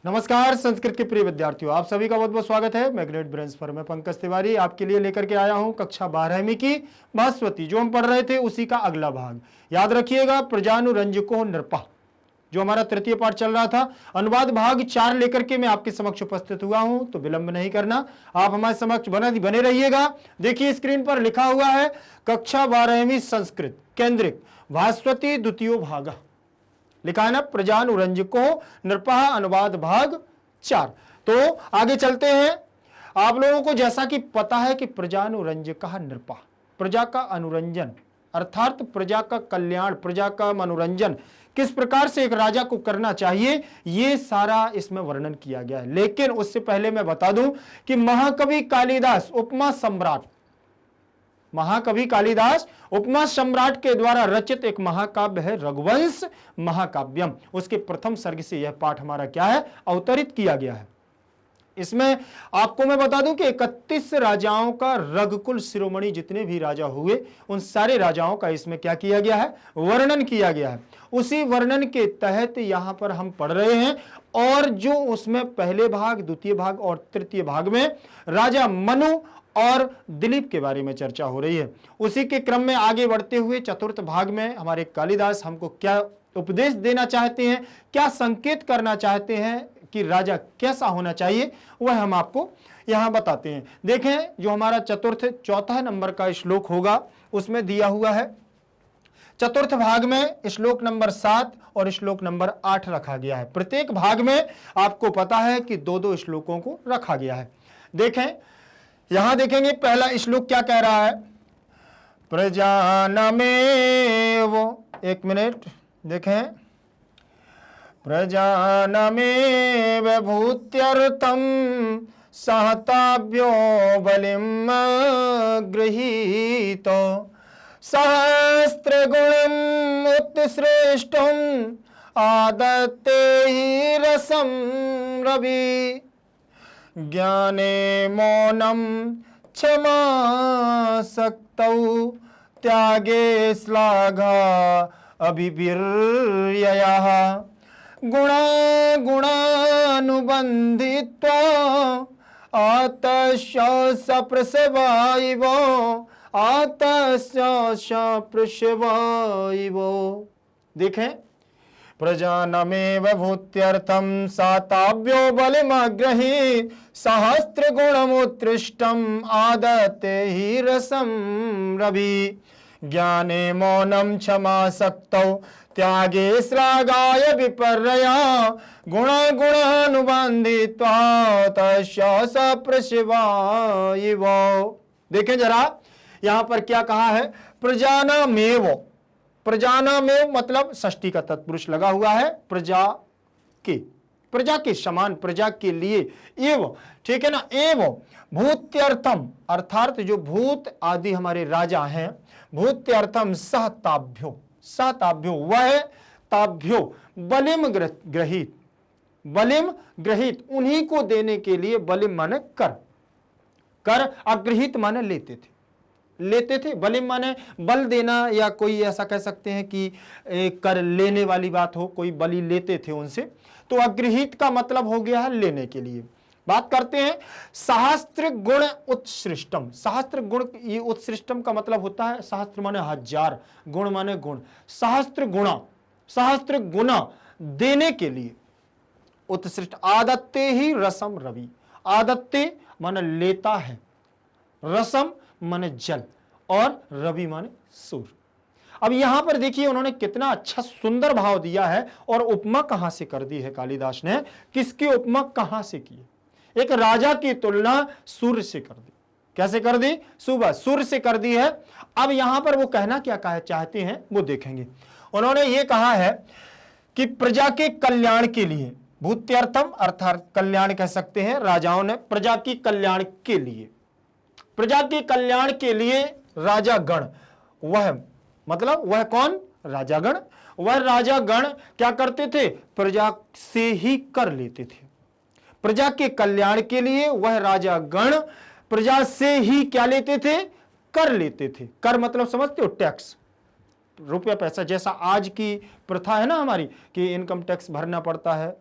नमस्कार संस्कृत के प्रिय विद्यार्थियों, आप सभी का बहुत बहुत स्वागत है। मैग्नेट ब्रेन्स पर मैं पंकज तिवारी आपके लिए लेकर के आया हूं कक्षा 12वीं की भास्वती, जो हम पढ़ रहे थे उसी का अगला भाग। याद रखिएगा, प्रजानुरंजको नृपः, जो हमारा तृतीय पाठ चल रहा था, अनुवाद भाग 4 लेकर के मैं आपके समक्ष उपस्थित हुआ हूं। तो विलंब नहीं करना, आप हमारे समक्ष बने रहिएगा। देखिए स्क्रीन पर लिखा हुआ है कक्षा 12वीं संस्कृत केंद्रित भास्वती द्वितीय भाग, लिखा है ना, प्रजानुरंजको नृपः, अनुवाद भाग 4। तो आगे चलते हैं। आप लोगों को जैसा कि पता है कि प्रजानुरंजकः नृपः, प्रजा का अनुरंजन अर्थात प्रजा का कल्याण, प्रजा का मनोरंजन किस प्रकार से एक राजा को करना चाहिए, यह सारा इसमें वर्णन किया गया है। लेकिन उससे पहले मैं बता दूं कि महाकवि कालिदास उपमा सम्राट, महाकवि कालिदास उपमा सम्राट के द्वारा रचित एक महाकाव्य है रघुवंश महाकाव्यम। उसके प्रथम सर्ग से यह पाठ हमारा क्या है, अवतरित किया गया है। इसमें आपको मैं बता दूं कि 31 राजाओं का, रघुकुल शिरोमणि जितने भी राजा हुए उन सारे राजाओं का इसमें क्या किया गया है, वर्णन किया गया है। उसी वर्णन के तहत यहां पर हम पढ़ रहे हैं। और जो उसमें पहले भाग, द्वितीय भाग और तृतीय भाग में राजा मनु और दिलीप के बारे में चर्चा हो रही है, उसी के क्रम में आगे बढ़ते हुए चतुर्थ भाग में हमारे कालिदास हमको क्या उपदेश देना चाहते हैं, क्या संकेत करना चाहते हैं कि राजा कैसा होना चाहिए, वह हम आपको यहां बताते हैं। देखें, जो हमारा चौथा नंबर का श्लोक होगा उसमें दिया हुआ है, चतुर्थ भाग में श्लोक नंबर 7 और श्लोक नंबर 8 रखा गया है। प्रत्येक भाग में आपको पता है कि दो श्लोकों को रखा गया है। देखें, यहां देखेंगे पहला श्लोक क्या कह रहा है, प्रजानमेव, एक मिनट देखें, प्रजानमेव भूत्यर्थम सहताभ्यो बलिम गृहीतो सहस्त्रगुणम उत्श्रेष्ठम आदत्ते हि रसम रवि ज्ञाने मौनम क्षमा सक्तौ त्यागे श्लाघा अभिवीर्ययः गुणानुबन्धित्वा आतस्य सप्रसवा इव, आतस्य सप्रसवा इव। देखें, प्रजानमेव भूत्यर्थम साताभ्यो बलिमग्रहीत सहस्त्रगुणमुत्कृष्टम आदत्ते हि रसम रवि ज्ञाने मौनम क्षमा सक्तौ त्यागे श्लाघाय विपर्यया गुणानुबन्धित्वा तस्य सप्रसवा इव। देखें जरा, यहां पर क्या कहा है, प्रजानमेव, प्रजानमेव मतलब षष्ठी का तत्पुरुष लगा हुआ है, प्रजा के समान, प्रजा के लिए, एव, ठीक है ना, एव भूत्यर्थम अर्थात जो भूत आदि हमारे राजा हैं, भूत्यर्थम सहताभ्यो, सहताभ्यो वह ताभ्यो बलिम ग्रहीत, बलिम ग्रहीत उन्हीं को देने के लिए, बलिम माने कर, कर अग्रहित माने लेते थे, बलिम माने बल देना, या कोई ऐसा कह सकते हैं कि कर लेने वाली बात हो, कोई बलि लेते थे उनसे, तो अग्रहित का मतलब हो गया है लेने के लिए। बात करते हैं सहस्त्र गुण उत्सृष्टम, सहस्त्र गुण, ये उत्सृष्टम का मतलब होता है, सहस्त्र माने हजार, गुण माने गुण, सहस्त्र गुणा देने के लिए, उत्सृष्ट, आदत्ते ही रसम रवि, आदत्ते माने लेता है, रसम माने जल, और रवि माने सूर्य। अब यहां पर देखिए उन्होंने कितना अच्छा सुंदर भाव दिया है, और उपमा कहां से कर दी है कालिदास ने, किसकी उपमा कहां से की है, एक राजा की तुलना सूर्य से कर दी। कैसे कर दी, सुबह सूर्य से कर दी है। अब यहां पर वो कहना क्या चाहते हैं वो देखेंगे। उन्होंने ये कहा है कि प्रजा के कल्याण के लिए, भूत्यर्थम अर्थात कल्याण कह सकते हैं, राजाओं ने प्रजा की कल्याण के लिए, प्रजा के कल्याण के लिए राजागण, वह मतलब वह कौन, राजागण, वह राजागण क्या करते थे, प्रजा से ही कर लेते थे। प्रजा के कल्याण के लिए वह राजागण प्रजा से ही क्या लेते थे, कर लेते थे। कर मतलब समझते हो, टैक्स, रुपया पैसा, जैसा आज की प्रथा है ना हमारी कि इनकम टैक्स भरना पड़ता है,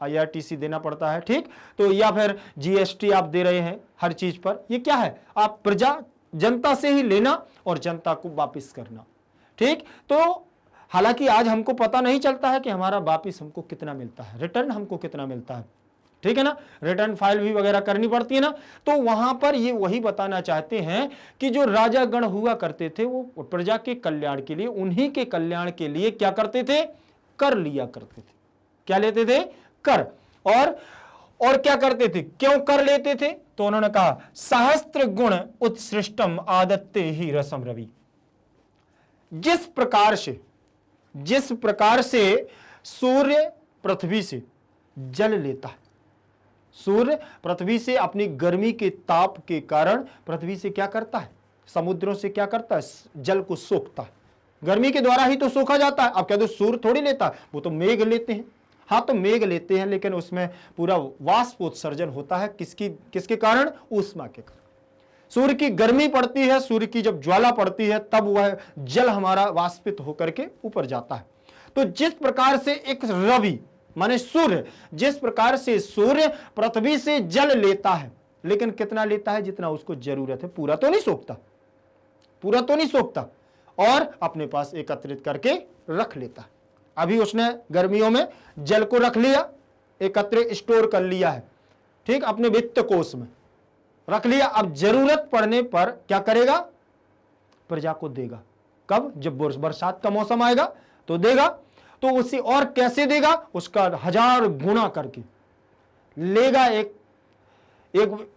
IRTC देना पड़ता है, ठीक। तो या फिर GST आप दे रहे हैं हर चीज पर, ये क्या है, आप प्रजा जनता से ही लेना और जनता को वापस करना, ठीक। तो हालांकि आज हमको पता नहीं चलता है कि हमारा वापस हमको कितना मिलता है, रिटर्न हमको कितना मिलता है, ठीक है ना, रिटर्न फाइल भी वगैरह करनी पड़ती है ना। तो वहां पर ये वही बताना चाहते हैं कि जो राजा गण हुआ करते थे वो प्रजा के कल्याण के लिए, उन्हीं के कल्याण के लिए क्या करते थे, कर लिया करते थे। क्या लेते थे, कर। और क्या करते थे, क्यों कर लेते थे, तो उन्होंने कहा सहस्त्र गुण उत्सृष्टम आदत्ते ही रसम रवि। जिस प्रकार से सूर्य पृथ्वी से जल लेता है, सूर्य पृथ्वी से अपनी गर्मी के ताप के कारण पृथ्वी से क्या करता है, समुद्रों से क्या करता है, जल को सोखता है, गर्मी के द्वारा ही तो सोखा जाता है। अब क्या, तो सूर्य थोड़ी लेता है, वो तो मेघ लेते हैं। हाँ, तो मेघ लेते हैं, लेकिन उसमें पूरा वाष्पोत्सर्जन होता है, किसके कारण, ऊष्मा के कारण। सूर्य की गर्मी पड़ती है, सूर्य की जब ज्वाला पड़ती है, तब वह जल हमारा वाष्पित होकर के ऊपर जाता है। तो जिस प्रकार से एक रवि माने सूर्य, जिस प्रकार से सूर्य पृथ्वी से जल लेता है, लेकिन कितना लेता है, जितना उसको जरूरत है, पूरा तो नहीं सोखता, और अपने पास एकत्रित करके रख लेता है। अभी उसने गर्मियों में जल को रख लिया, एकत्रित स्टोर कर लिया है, ठीक, अपने वित्त कोष में रख लिया। अब जरूरत पड़ने पर क्या करेगा, प्रजा को देगा। कब, जब बरसात का मौसम आएगा तो देगा। तो उसे और कैसे देगा, उसका 1000 गुना करके लेगा, एक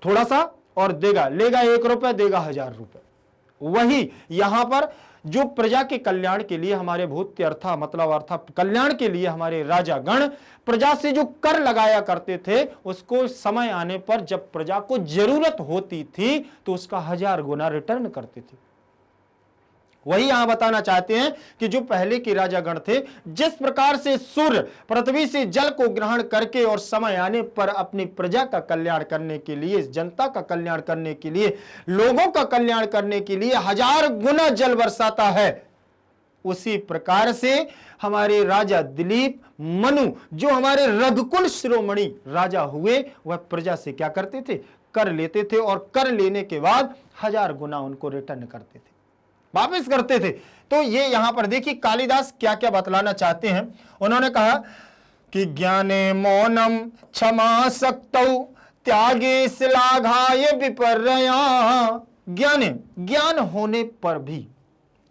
थोड़ा सा और देगा, लेगा 1 रुपए, देगा 1000 रुपए। वही यहां पर जो प्रजा के कल्याण के लिए, हमारे भूत्य अर्थ कल्याण के लिए हमारे राजा गण प्रजा से जो कर लगाया करते थे, उसको समय आने पर जब प्रजा को जरूरत होती थी तो उसका 1000 गुना रिटर्न करते थे। वही यहां बताना चाहते हैं कि जो पहले के राजा गण थे, जिस प्रकार से सूर्य पृथ्वी से जल को ग्रहण करके और समय आने पर अपनी प्रजा का कल्याण करने के लिए, जनता का कल्याण करने के लिए, लोगों का कल्याण करने के लिए 1000 गुना जल बरसाता है, उसी प्रकार से हमारे राजा दिलीप मनु, जो हमारे रघुकुल शिरोमणि राजा हुए, वह प्रजा से क्या करते थे, कर लेते थे, और कर लेने के बाद 1000 गुना उनको रिटर्न करते थे, वापस करते थे। तो ये यहां पर देखिए कालिदास क्या क्या बतलाना चाहते हैं। उन्होंने कहा कि ज्ञाने मौनम क्षमा सक्तौ त्यागे श्लाघाय विपर्यया। ज्ञाने, ज्ञान होने पर भी,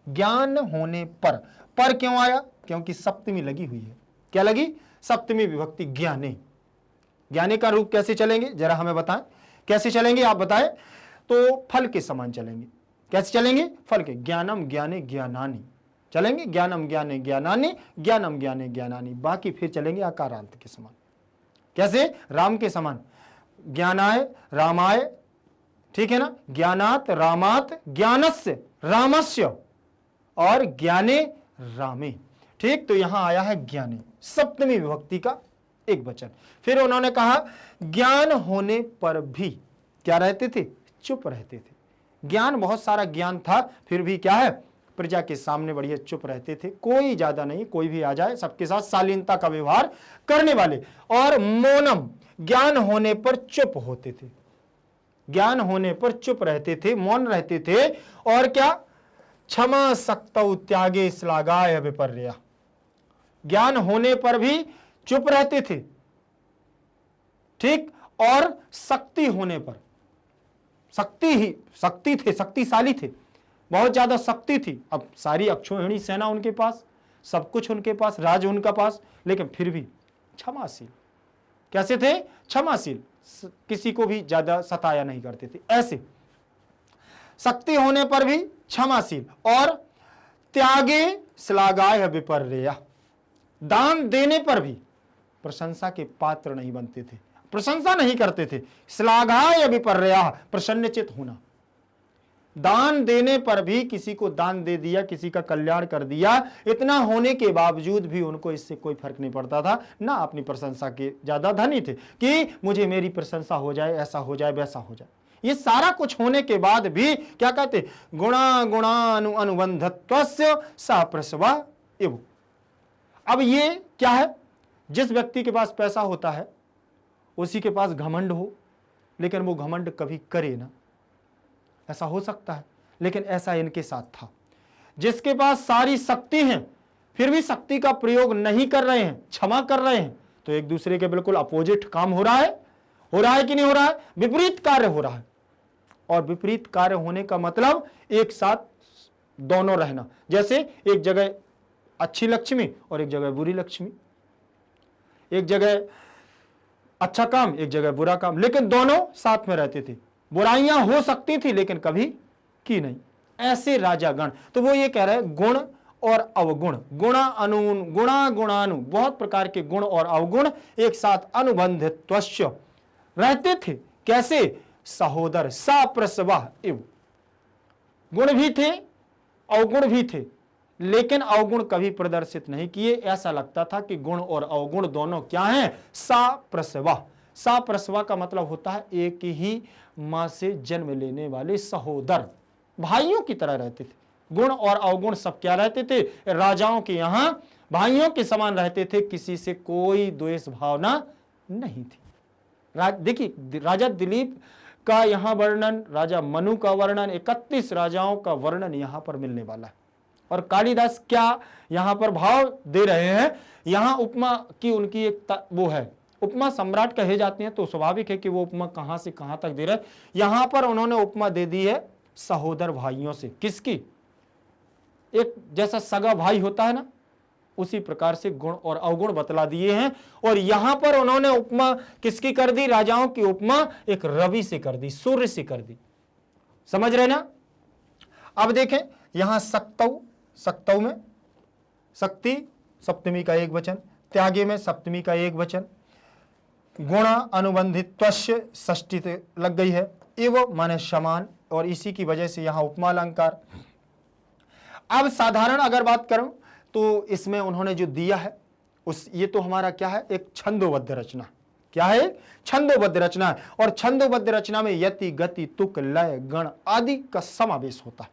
ज्ञान होने पर क्यों आया, क्योंकि सप्तमी लगी हुई है। क्या लगी, सप्तमी विभक्ति ज्ञाने। ज्ञाने का रूप कैसे चलेंगे, जरा हमें बताएं, कैसे चलेंगे आप बताएं। तो फल के समान चलेंगे। कैसे चलेंगे, फल के, ज्ञानम ज्ञाने ज्ञानानि चलेंगे, ज्ञानम ज्ञाने ज्ञानानि, ज्ञानम ज्ञाने ज्ञानानि। बाकी फिर चलेंगे आकारांत के समान। कैसे, राम के समान, ज्ञानाय रामाय, ठीक है ना, ज्ञानात रामात, ज्ञानस्य रामस्य, और ज्ञाने रामे, ठीक। तो यहां आया है ज्ञाने, सप्तमी विभक्ति का एक वचन। फिर उन्होंने कहा ज्ञान होने पर भी क्या रहते थे, चुप रहते थे। ज्ञान, बहुत सारा ज्ञान था, फिर भी क्या है, प्रजा के सामने बढ़िया चुप रहते थे, कोई ज्यादा नहीं, कोई भी आ जाए सबके साथ शालीनता का व्यवहार करने वाले। और मौनम, ज्ञान होने पर चुप होते थे, ज्ञान होने पर चुप रहते थे, मौन रहते थे। और क्या, क्षमा सक्तौ त्यागे श्लाघाय विपर्यया, ज्ञान होने पर भी चुप रहते थे, ठीक। और शक्ति होने पर, शक्ति थे, शक्तिशाली थे, बहुत ज्यादा शक्ति थी। अब सारी अक्षौहिणी सेना उनके पास, सब कुछ उनके पास, राज उनका पास, लेकिन फिर भी क्षमाशील। कैसे थे, क्षमाशील, किसी को भी ज्यादा सताया नहीं करते थे, ऐसे शक्ति होने पर भी क्षमाशील। और त्यागे श्लाघाय विपर्यया, दान देने पर भी प्रशंसा के पात्र नहीं बनते थे, प्रशंसा नहीं करते थे। श्लाघाय विपर्यया, प्रसन्नचित होना, दान देने पर भी, किसी को दान दे दिया, किसी का कल्याण कर दिया, इतना होने के बावजूद भी उनको इससे कोई फर्क नहीं पड़ता था, ना अपनी प्रशंसा के ज्यादा धनी थे कि मुझे मेरी प्रशंसा हो जाए, ऐसा हो जाए, वैसा हो जाए। ये सारा कुछ होने के बाद भी क्या कहते, गुणा गुणानु अनुबंधत्वस्य सा प्रसवा एव। अब ये क्या है, जिस व्यक्ति के पास पैसा होता है उसी के पास घमंड हो, लेकिन वो घमंड कभी करे ना, ऐसा हो सकता है, लेकिन ऐसा इनके साथ था। जिसके पास सारी शक्ति है फिर भी शक्ति का प्रयोग नहीं कर रहे हैं, क्षमा कर रहे हैं, तो एक दूसरे के बिल्कुल अपोजिट काम हो रहा है कि नहीं हो रहा है? विपरीत कार्य हो रहा है। और विपरीत कार्य होने का मतलब एक साथ दोनों रहना, जैसे एक जगह अच्छी लक्ष्मी और एक जगह बुरी लक्ष्मी, एक जगह अच्छा काम एक जगह बुरा काम, लेकिन दोनों साथ में रहते थे। बुराइयां हो सकती थी लेकिन कभी की नहीं, ऐसे राजा गण। तो वो ये कह रहे हैं गुण और अवगुण, गुणा अनुन गुणा गुणानु, बहुत प्रकार के गुण और अवगुण एक साथ अनुबंधित्वस्य रहते थे। कैसे? सहोदर साप्रसवाह इव, गुण भी थे अवगुण भी थे, लेकिन अवगुण कभी प्रदर्शित नहीं किए। ऐसा लगता था कि गुण और अवगुण दोनों क्या हैं? साप्रसवाह। साप्रसवाह का मतलब होता है एक ही मां से जन्म लेने वाले सहोदर, भाइयों की तरह रहते थे। गुण और अवगुण सब क्या रहते थे? राजाओं के यहां भाइयों के समान रहते थे, किसी से कोई द्वेष भावना नहीं थी। देखिए राजा दिलीप का यहां वर्णन, राजा मनु का वर्णन, 31 राजाओं का वर्णन यहां पर मिलने वाला है। और कालिदास क्या यहां पर भाव दे रहे हैं? यहां उपमा की उनकी एक वो है, उपमा सम्राट कहे जाते हैं, तो स्वाभाविक है कि वो उपमा कहां से कहां तक दे रहे हैं। यहां पर उन्होंने उपमा दे दी है सहोदर भाइयों से। किसकी? एक जैसा सगा भाई होता है ना, उसी प्रकार से गुण और अवगुण बतला दिए हैं। और यहां पर उन्होंने उपमा किसकी कर दी? राजाओं की उपमा एक रवि से कर दी, सूर्य से कर दी। समझ रहे ना? अब देखें यहां सक्तौ में शक्ति सप्तमी का एक वचन, त्यागे में सप्तमी का एक वचन, गुणा अनुबंधित्वस्य षष्ठी लग गई है, इव माने समान, और इसी की वजह से यहां उपमा अलंकार। अब साधारण अगर बात करूं तो इसमें उन्होंने जो दिया है ये तो हमारा क्या है? एक छंदोबद्ध रचना। क्या है? छंदोबद्ध रचना है। और छंदोबद्ध रचना में यति गति तुक लय गण आदि का समावेश होता है।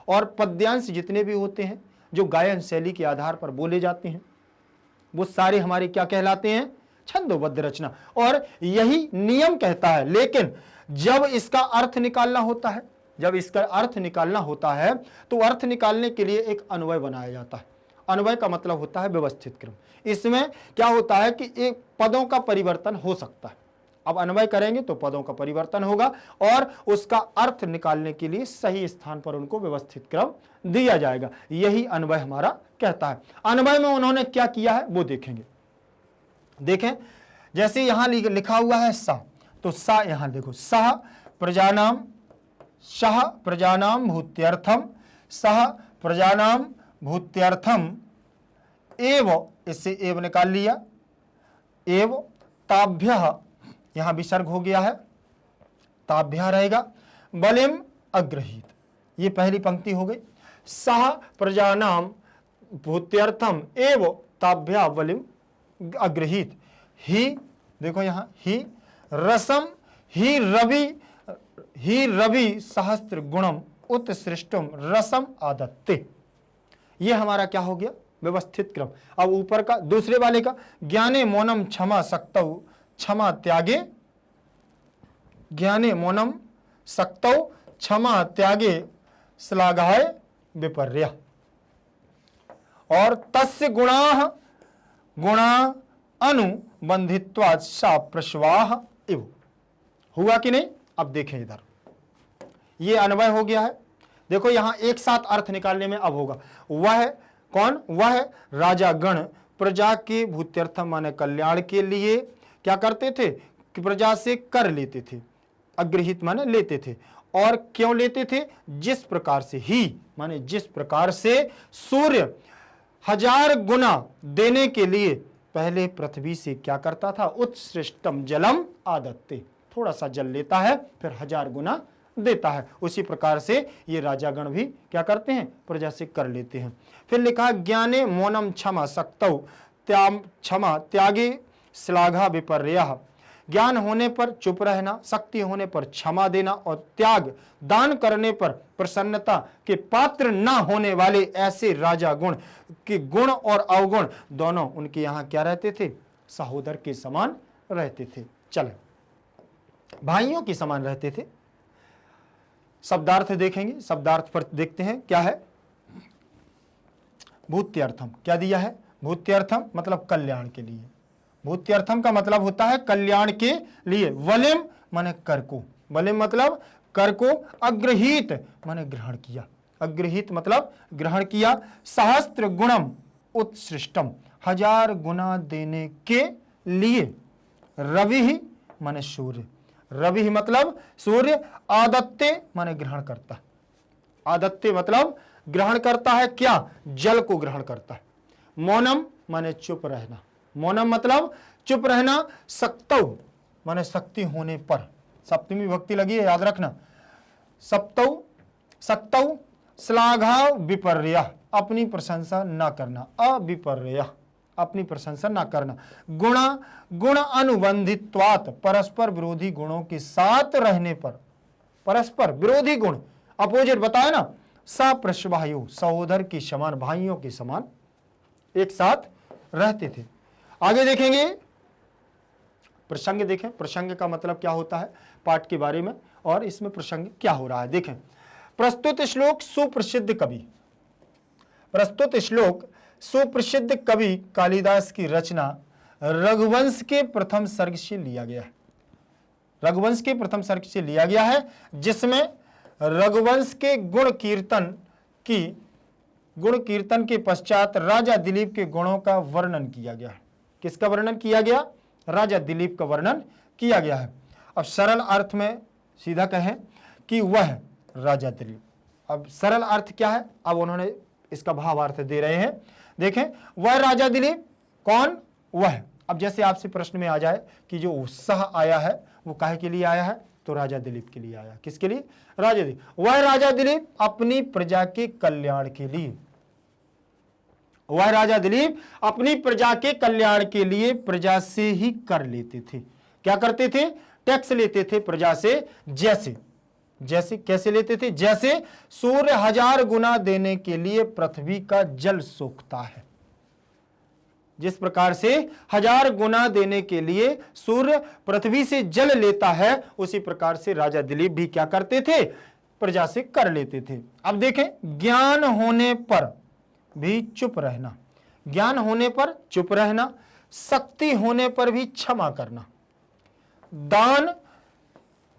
और पद्यांश जितने भी होते हैं जो गायन शैली के आधार पर बोले जाते हैं वो सारे हमारे क्या कहलाते हैं? छंदोबद्ध रचना। और यही नियम कहता है, लेकिन जब इसका अर्थ निकालना होता है तो अर्थ निकालने के लिए एक अन्वय बनाया जाता है। अन्वय का मतलब होता है व्यवस्थित क्रम। इसमें क्या होता है कि एक पदों का परिवर्तन हो सकता है। अब अन्वय करेंगे तो पदों का परिवर्तन होगा और उसका अर्थ निकालने के लिए सही स्थान पर उनको व्यवस्थित क्रम दिया जाएगा। यही अन्वय हमारा कहता है। अन्वय में उन्होंने क्या किया है वो देखेंगे। देखें जैसे यहां लिखा हुआ है सा, तो सा यहां देखो, सह प्रजानाम भूत्यर्थम, सह प्रजानाम भूत्यर्थम एव, इससे एव निकाल लिया, एव ताभ्यः, यहां विसर्ग हो गया है, ताभ्यः रहेगा, बलिम अग्रहीत, ये पहली पंक्ति हो गई। सह प्रजानाम भूत्यर्थम एव ताभ्यः बलिम अग्रहीत, ही देखो यहां ही रसम ही रवि सहस्त्र गुणम उत्सृष्टुम रसम आदत्ते, ये हमारा क्या हो गया? व्यवस्थित क्रम। अब ऊपर का दूसरे वाले का, ज्ञाने मौनम क्षमा सक्तौ क्षमा त्यागे, ज्ञाने मौनम सक्तौ क्षमा त्यागे श्लाघाय विपर्य, और तस्य गुणा अनुबंधित्वात् सा प्रश्वाह इव, हुआ कि नहीं? अब देखें इधर, ये अन्वय हो गया है। देखो यहां एक साथ अर्थ निकालने में अब होगा। वह कौन? वह राजा गण प्रजा के भूत्यर्थम माने कल्याण के लिए क्या करते थे? कि प्रजा से कर लेते थे, अग्रहित माने लेते थे। और क्यों लेते थे? जिस प्रकार से, ही माने जिस प्रकार से सूर्य 1000 गुना देने के लिए पहले पृथ्वी से क्या करता था? उत्सृष्टम जलम आदत्ते, थोड़ा सा जल लेता है फिर 1000 गुना देता है। उसी प्रकार से ये राजागण भी क्या करते हैं? प्रजा से कर लेते हैं। फिर लिखा ज्ञाने मौनम क्षमा सक्तौ क्षमा त्यागे श्लाघा विपर्यः, ज्ञान होने पर चुप रहना, शक्ति होने पर क्षमा देना, और त्याग दान करने पर प्रसन्नता के पात्र ना होने वाले ऐसे राजा गुण के गुण और अवगुण दोनों उनके यहाँ क्या रहते थे? सहोदर के समान रहते थे। चले, भाइयों के समान रहते थे। शब्दार्थ देखेंगे, शब्दार्थ पर देखते हैं क्या है। भूत्यर्थम क्या दिया है? भूत्यर्थम मतलब कल्याण के लिए। भूत्यर्थम का मतलब होता है कल्याण के लिए। वलिम माने कर को, वलिम मतलब कर को। अग्रहीत माने ग्रहण किया, अग्रहीत मतलब ग्रहण किया। सहस्त्र गुणम उत्सृष्टम 1000 गुना देने के लिए। रवि ही माने सूर्य, रवि मतलब सूर्य। आदत्ते माने ग्रहण करता, आदत्ते मतलब ग्रहण करता है क्या? जल को ग्रहण करता है। मौनम माने चुप रहना, मौनम मतलब चुप रहना। सक्तौ माने शक्ति होने पर, सप्तमी विभक्ति लगी है याद रखना। सप्तौ सक्तौ। श्लाघा विपर्य अपनी प्रशंसा ना करना, अविपर्य अपनी प्रशंसा ना करना। गुणा गुण अनुबंधित्वात् परस्पर विरोधी गुणों के साथ रहने पर, परस्पर विरोधी गुण अपोजिट बताया ना। सप्रश्वायु सहोदर के समान, भाइयों के समान एक साथ रहते थे। आगे देखेंगे प्रसंग, देखें प्रसंग का मतलब क्या होता है पाठ के बारे में, और इसमें प्रसंग क्या हो रहा है देखें। प्रस्तुत श्लोक सुप्रसिद्ध कवि, प्रस्तुत श्लोक सुप्रसिद्ध कवि कालिदास की रचना रघुवंश के प्रथम सर्ग से लिया गया है। रघुवंश के प्रथम सर्ग से लिया गया है, जिसमें रघुवंश के गुण कीर्तन के पश्चात राजा दिलीप के गुणों का वर्णन किया गया है। किसका वर्णन किया गया? राजा दिलीप का वर्णन किया गया है। अब सरल अर्थ में सीधा कहें कि वह राजा दिलीप। अब सरल अर्थ क्या है? अब उन्होंने इसका भावार्थ दे रहे हैं। देखें, वह राजा दिलीप कौन? वह। अब जैसे आपसे प्रश्न में आ जाए कि जो उत्साह आया है वो काहे के लिए आया है, तो राजा दिलीप के लिए आया। किसके लिए? राजा दिलीप। वह राजा दिलीप अपनी प्रजा के कल्याण के लिए, वह राजा दिलीप अपनी प्रजा के कल्याण के लिए प्रजा से ही कर लेते थे। क्या करते थे? टैक्स लेते थे प्रजा से। जैसे जैसे कैसे लेते थे? जैसे सूर्य 1000 गुना देने के लिए पृथ्वी का जल सोखता है। जिस प्रकार से 1000 गुना देने के लिए सूर्य पृथ्वी से जल लेता है, उसी प्रकार से राजा दिलीप भी क्या करते थे? प्रजा से कर लेते थे। अब देखें, ज्ञान होने पर भी चुप रहना, ज्ञान होने पर चुप रहना, शक्ति होने पर भी क्षमा करना, दान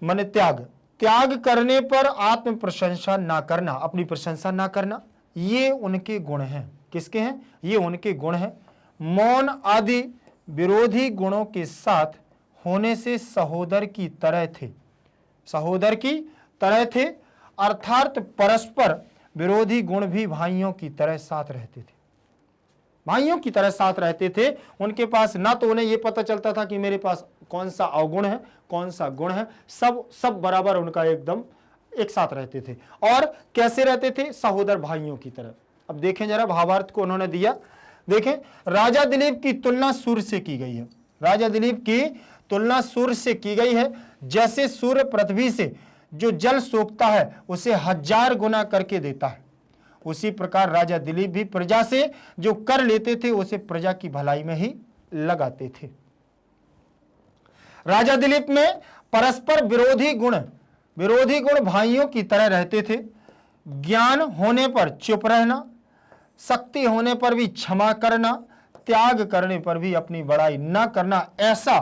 माने त्याग, त्याग करने पर आत्म प्रशंसा ना करना, अपनी प्रशंसा ना करना, ये उनके गुण हैं। किसके हैं? ये उनके गुण हैं। मौन आदि विरोधी गुणों के साथ होने से सहोदर की तरह थे, सहोदर की तरह थे, अर्थात परस्पर विरोधी गुण भी भाइयों की तरह साथ रहते थे, भाइयों की तरह साथ रहते थे। उनके पास ना तो उन्हें यह पता चलता था कि मेरे पास कौन सा अवगुण है कौन सा गुण है, सब बराबर उनका एकदम एक साथ रहते थे। और कैसे रहते थे? सहोदर भाइयों की तरह। अब देखें जरा भावार्थ को उन्होंने दिया। देखें, राजा दिलीप की तुलना सूर्य से की गई है, राजा दिलीप की तुलना सूर्य से की गई है। जैसे सूर्य पृथ्वी से जो जल सोखता है उसे 1000 गुना करके देता है, उसी प्रकार राजा दिलीप भी प्रजा से जो कर लेते थे उसे प्रजा की भलाई में ही लगाते थे। राजा दिलीप में परस्पर विरोधी गुण भाइयों की तरह रहते थे। ज्ञान होने पर चुप रहना, शक्ति होने पर भी क्षमा करना, त्याग करने पर भी अपनी बड़ाई न करना, ऐसा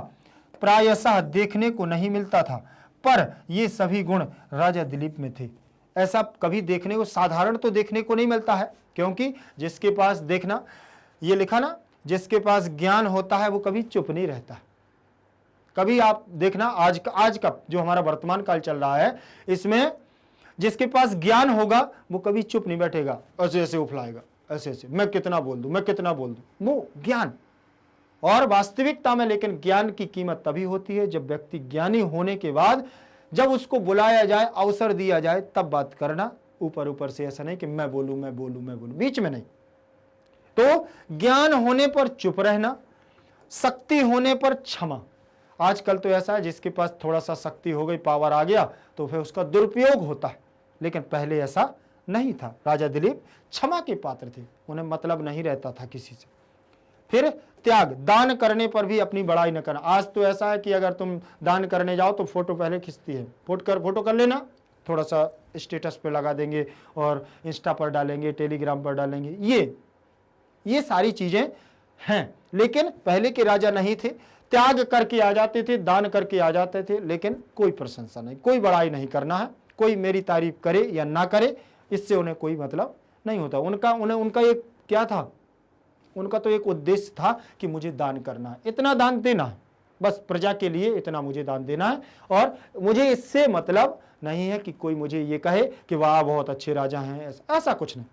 प्रायशः देखने को नहीं मिलता था। पर ये सभी गुण राजा दिलीप में थे। ऐसा कभी देखने को, साधारण तो देखने को नहीं मिलता है, क्योंकि जिसके पास देखना, ये लिखा ना, जिसके पास ज्ञान होता है वो कभी चुप नहीं रहता। कभी आप देखना, आज का जो हमारा वर्तमान काल चल रहा है, इसमें जिसके पास ज्ञान होगा वो कभी चुप नहीं बैठेगा, ऐसे ऐसे उफलाएगा, ऐसे ऐसे, मैं कितना बोल दूं, वो ज्ञान। और वास्तविकता में लेकिन ज्ञान की कीमत तभी होती है जब व्यक्ति ज्ञानी होने के बाद जब उसको बुलाया जाए, अवसर दिया जाए, तब बात करना। ऊपर ऊपर से ऐसा नहीं कि मैं बोलूं, बीच में नहीं। तो ज्ञान होने पर चुप रहना, शक्ति होने पर क्षमा। आजकल तो ऐसा है जिसके पास थोड़ा सा शक्ति हो गई, पावर आ गया, तो फिर उसका दुरुपयोग होता है, लेकिन पहले ऐसा नहीं था। राजा दिलीप क्षमा के पात्र थे, उन्हें मतलब नहीं रहता था किसी से। फिर त्याग, दान करने पर भी अपनी बड़ाई न करना। आज तो ऐसा है कि अगर तुम दान करने जाओ तो फोटो पहले खींचती है, फोटो कर लेना, थोड़ा सा स्टेटस पे लगा देंगे और इंस्टा पर डालेंगे, टेलीग्राम पर डालेंगे। ये सारी चीजें हैं। लेकिन पहले के राजा नहीं थे, त्याग करके आ जाते थे, दान करके आ जाते थे, लेकिन कोई प्रशंसा नहीं, कोई बड़ाई नहीं करना है, कोई मेरी तारीफ करे या ना करे, इससे उन्हें कोई मतलब नहीं होता। उनका एक क्या था, उनका तो एक उद्देश्य था कि मुझे दान करना है, इतना दान देना है, बस प्रजा के लिए इतना मुझे दान देना है, और मुझे इससे मतलब नहीं है कि कोई मुझे ये कहे कि वाह बहुत अच्छे राजा हैं, ऐसा कुछ नहीं।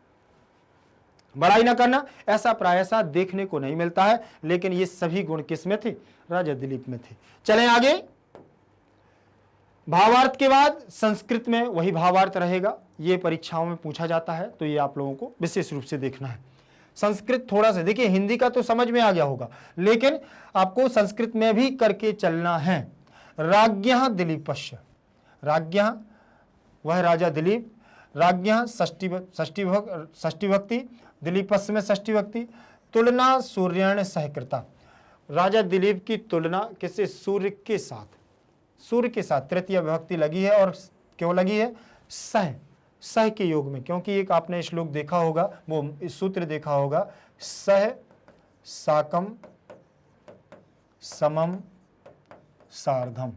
बड़ाई ना करना ऐसा प्रायशः देखने को नहीं मिलता है, लेकिन ये सभी गुण किस में थे, राजा दिलीप में थे। चलें आगे। भावार्थ के बाद संस्कृत में वही भावार्थ रहेगा, ये परीक्षाओं में पूछा जाता है, तो ये आप लोगों को विशेष रूप से देखना है। संस्कृत थोड़ा सा देखिए, हिंदी का तो समझ में आ गया होगा, लेकिन आपको संस्कृत में भी करके चलना है। राज्ञः दिलीपस्य, राज्ञः वह राजा दिलीप, राज्ञः षष्ठी भक्ति, दिलीपस्य में षष्ठी भक्ति, तुलना सूर्यण सहकृता। राजा दिलीप की तुलना किससे, सूर्य के साथ, सूर्य के साथ तृतीय विभक्ति लगी है, और क्यों लगी है, सह के योग में, क्योंकि एक आपने श्लोक देखा होगा, वो सूत्र देखा होगा, सह साकम समम सार्धम,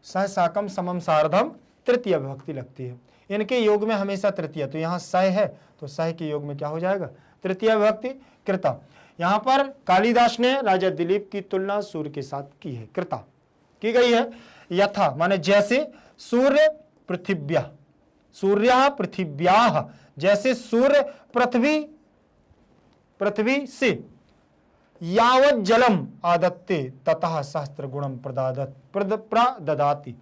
सह साकम समम सार्धम तृतीय विभक्ति लगती है, इनके योग में हमेशा तृतीय, तो यहां सह है तो सह के योग में क्या हो जाएगा, तृतीय विभक्ति कृता। यहां पर कालिदास ने राजा दिलीप की तुलना सूर्य के साथ की है, कृता की गई है। यथा माने जैसे, सूर्य पृथिव्या, सूर्यः पृथिव्याः, जैसे सूर्य पृथ्वी से यावत् जलम आदत्ते ततः सहस्त्र गुणम प्रददाति।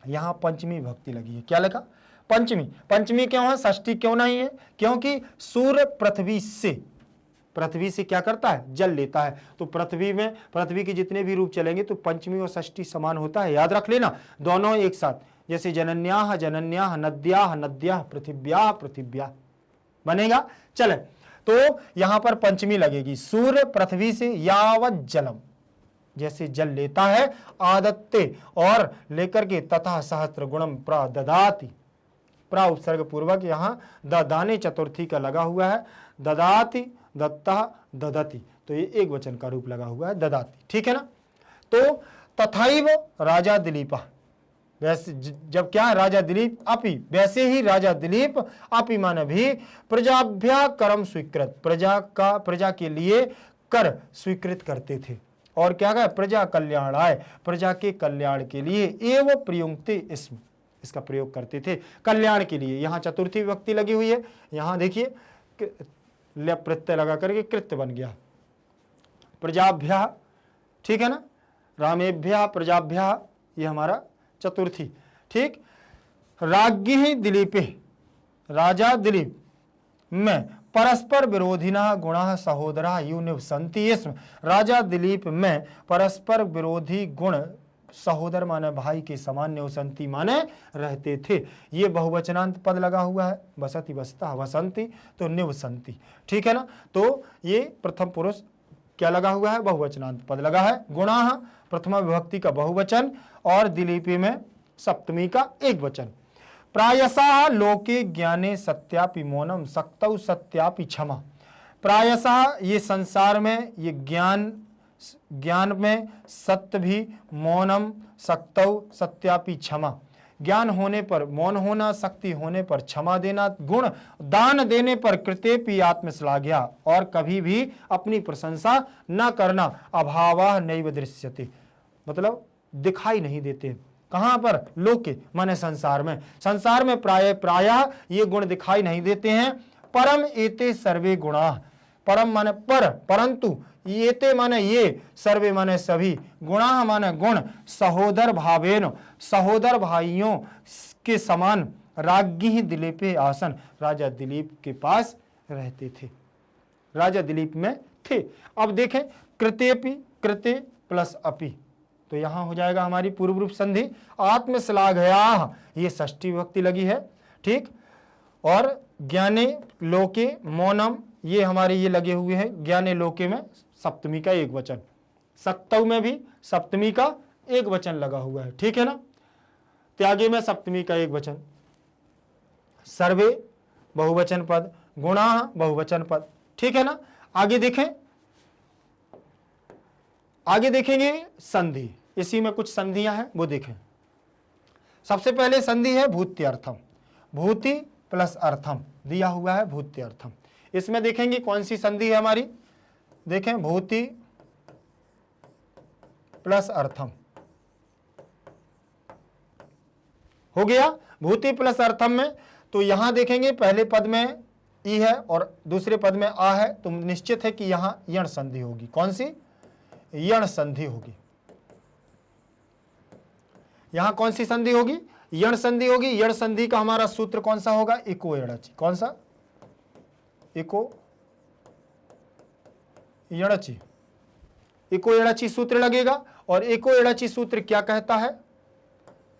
यहां पंचमी भक्ति लगी है, क्या लिखा, पंचमी क्यों है, षष्ठी क्यों नहीं है, क्योंकि सूर्य पृथ्वी से क्या करता है, जल लेता है, तो पृथ्वी के जितने भी रूप चलेंगे तो पंचमी और षष्ठी समान होता है, याद रख लेना, दोनों एक साथ, जैसे जनन्याः नद्याः पृथिव्याः बनेगा। चले, तो यहां पर पंचमी लगेगी, सूर्य पृथ्वी से यावत् जलम, जैसे जल लेता है, आदत्ते और लेकर के, तथा सहस्त्र गुणम प्रददाति, प्रा उपसर्ग पूर्वक यहां दाने चतुर्थी का लगा हुआ है, ददाति दत्ता ददति, तो ये एक वचन का रूप लगा हुआ है, ददाति, ठीक है ना। तो तथैव राजा दिलीप, वैसे जब क्या है, राजा दिलीप अपि, वैसे ही राजा दिलीप अपि माने भी प्रजाभ्या करम स्वीकृत, प्रजा के लिए कर स्वीकृत करते थे, और क्या कहा, प्रजा कल्याणाय, प्रजा के कल्याण के लिए, एवं प्रयुक्ते इसमें, इसका प्रयोग करते थे कल्याण के लिए। यहां चतुर्थी विभक्ति लगी हुई है, यहां देखिए प्रत्यय लगा करके कृत्य बन गया, प्रजाभ्या, ठीक है ना, रामेभ्या प्रजाभ्या, ये हमारा चतुर्थी, ठीक। राज्ञः दिलीपे, राजा दिलीप में परस्पर विरोधिना गुणा सहोदरा यू निवसन्ति, इसमें राजा दिलीप में परस्पर विरोधी गुण सहोदर माने भाई के समान, निवसन्ति माने रहते थे, ये बहुवचनांत पद लगा हुआ है, बसति बसता वसंती, तो निवसन्ति, ठीक है ना। तो ये प्रथम पुरुष क्या लगा हुआ है, बहुवचनांत पद लगा है, गुणाः प्रथमा विभक्ति का बहुवचन, और दिलीपी में सप्तमी का एक वचन। प्रायशः लोके ज्ञाने सत्यापि मौनम सक्तौ सत्यापि क्षमा, प्रायशः ये संसार में, ये ज्ञान में सत्य भी, मौनम सक्तौ सत्यापि क्षमा, ज्ञान होने पर मौन होना, शक्ति होने पर क्षमा देना, गुण दान देने पर कृतेपि आत्मश्लाघ्या, और कभी भी अपनी प्रशंसा न करना, अभावः नैव दृश्यते, मतलब दिखाई नहीं देते, कहां पर, लोके माने संसार में प्रायः ये गुण दिखाई नहीं देते हैं। परम एते सर्वे गुणा, परम माने पर, परंतु येते माने ये, सर्वे माने सभी, गुणा माने गुण, सहोदर भावेन, सहोदर भाइयों के समान, राज्ञः दिलीपे आसन, राजा दिलीप के पास रहते थे, राजा दिलीप में थे। अब देखें, कृतेपि, कृते प्लस अपि, तो यहां हो जाएगा हमारी पूर्व रूप संधि, आत्मश्लाघयाः, ये षष्ठी विभक्ति लगी है, ठीक, और ज्ञाने लोके मौनम ये हमारे ये लगे हुए हैं ज्ञाने लोके में सप्तमी का एक वचन, सक्तव में भी सप्तमी का एक वचन लगा हुआ है, ठीक है ना। त्यागे में सप्तमी का एक वचन, सर्वे बहुवचन पद, गुणाः बहुवचन पद, ठीक है ना। आगे देखें, आगे देखेंगे संधि, इसी में कुछ संधियां हैं वो देखें। सबसे पहले संधि है भूत्यर्थम, भूति प्लस अर्थम दिया हुआ है भूत्यर्थम। इसमें देखेंगे कौन सी संधि है हमारी, देखें भूति प्लस अर्थम हो गया। भूति प्लस अर्थम में तो यहां देखेंगे पहले पद में ई है और दूसरे पद में आ है, तो निश्चित है कि यहां यण संधि होगी। कौन सी? यण संधि होगी। यहां कौन सी संधि होगी? यण संधि होगी। यण संधि का हमारा सूत्र कौन सा होगा? इको यणचि। कौन सा? इको यणचि। इको यणचि सूत्र लगेगा। और इको यणचि सूत्र क्या कहता है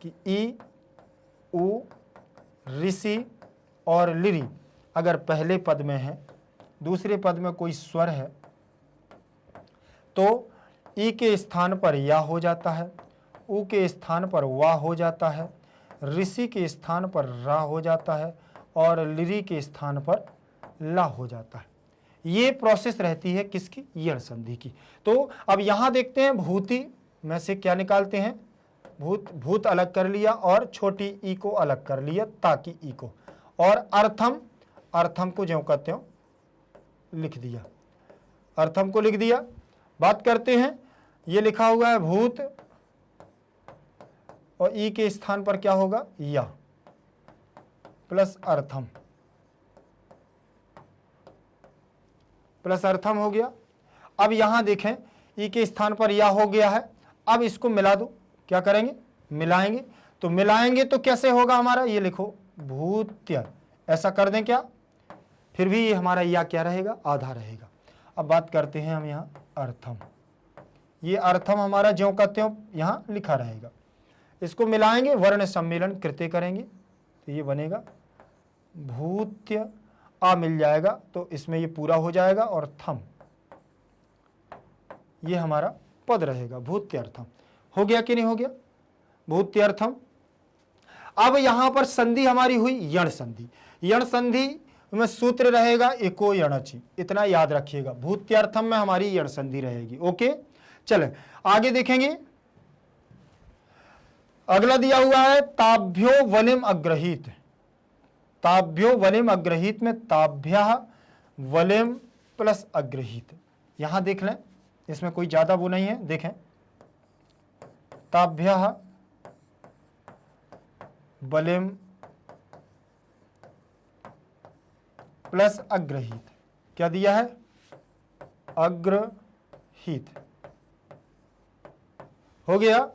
कि ई उ ऋषि और लिरि अगर पहले पद में है, दूसरे पद में कोई स्वर है, तो ई के स्थान पर या हो जाता है, उ के स्थान पर वा हो जाता है, ऋषि के स्थान पर रा हो जाता है और लिरि के स्थान पर ला हो जाता है। ये प्रोसेस रहती है किसकी? यण संधि की। तो अब यहां देखते हैं भूति में से क्या निकालते हैं। भूत अलग कर लिया और छोटी ई को अलग कर लिया ताकि ई को, और अर्थम को ज्यों कहते हो लिख दिया, अर्थम को लिख दिया। बात करते हैं, ये लिखा हुआ है भूत और ई के स्थान पर क्या होगा? या प्लस अर्थम, प्लस अर्थम हो गया। अब यहां देखें ई के स्थान पर या हो गया है। अब इसको मिला दो, क्या करेंगे? मिलाएंगे। तो मिलाएंगे तो कैसे होगा हमारा? ये लिखो भूत्य, ऐसा कर दें क्या? फिर भी ये हमारा या क्या रहेगा? आधा रहेगा। अब बात करते हैं हम यहां अर्थम। ये अर्थम हमारा ज्यों का त्यों यहां लिखा रहेगा। इसको मिलाएंगे, वर्ण सम्मेलन कृत्य करेंगे तो ये बनेगा भूत्य, आ मिल जाएगा तो इसमें ये पूरा हो जाएगा और थम, ये हमारा पद रहेगा भूत्यर्थम। हो गया कि नहीं हो गया? भूत्यर्थम। अब यहां पर संधि हमारी हुई यण संधि। यण संधि में सूत्र रहेगा इको यणचि, इतना याद रखिएगा। भूत्यर्थम में हमारी यण संधि रहेगी। ओके, चले आगे देखेंगे। अगला दिया हुआ है ताभ्यो वनिम अग्रहीत। ताभ्यो वनिम अग्रहीत में ताभ्यः वलिम प्लस अग्रहीत। यहां देख लें, इसमें कोई ज्यादा वो नहीं है। देखें, ताभ्यः वलिम प्लस अग्रहीत। क्या दिया है? अग्रहीत हो गया,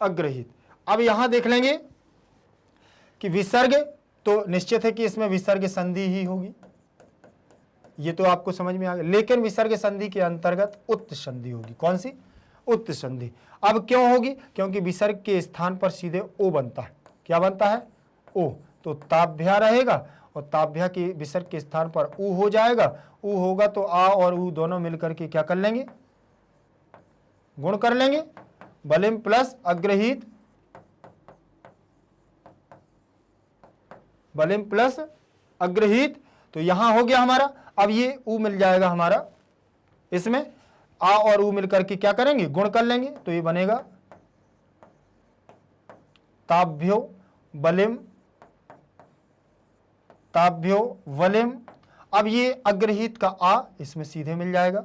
अग्रहीत। अब यहां देख लेंगे कि विसर्ग, तो निश्चित है कि इसमें विसर्ग संधि ही होगी, ये तो आपको समझ में आ गया। लेकिन विसर्ग संधि के अंतर्गत उत्त संधि होगी। कौन सी? उत्त संधि। अब क्यों होगी? क्योंकि विसर्ग के स्थान पर सीधे ओ बनता है। क्या बनता है? ओ। तो ताभ्या रहेगा और ताभ्या के विसर्ग के स्थान पर उ हो जाएगा। उ होगा तो आ और उ दोनों मिलकर के क्या कर लेंगे? गुण कर लेंगे। बलिम प्लस अग्रहीत, बलिम प्लस अग्रहीत, तो यहां हो गया हमारा। अब ये उ मिल जाएगा हमारा, इसमें आ और उ मिलकर के क्या करेंगे? गुण कर लेंगे। तो ये बनेगा ताभ्यो बलिम, ताभ्यो वलिम। अब ये अग्रहीत का आ इसमें सीधे मिल जाएगा।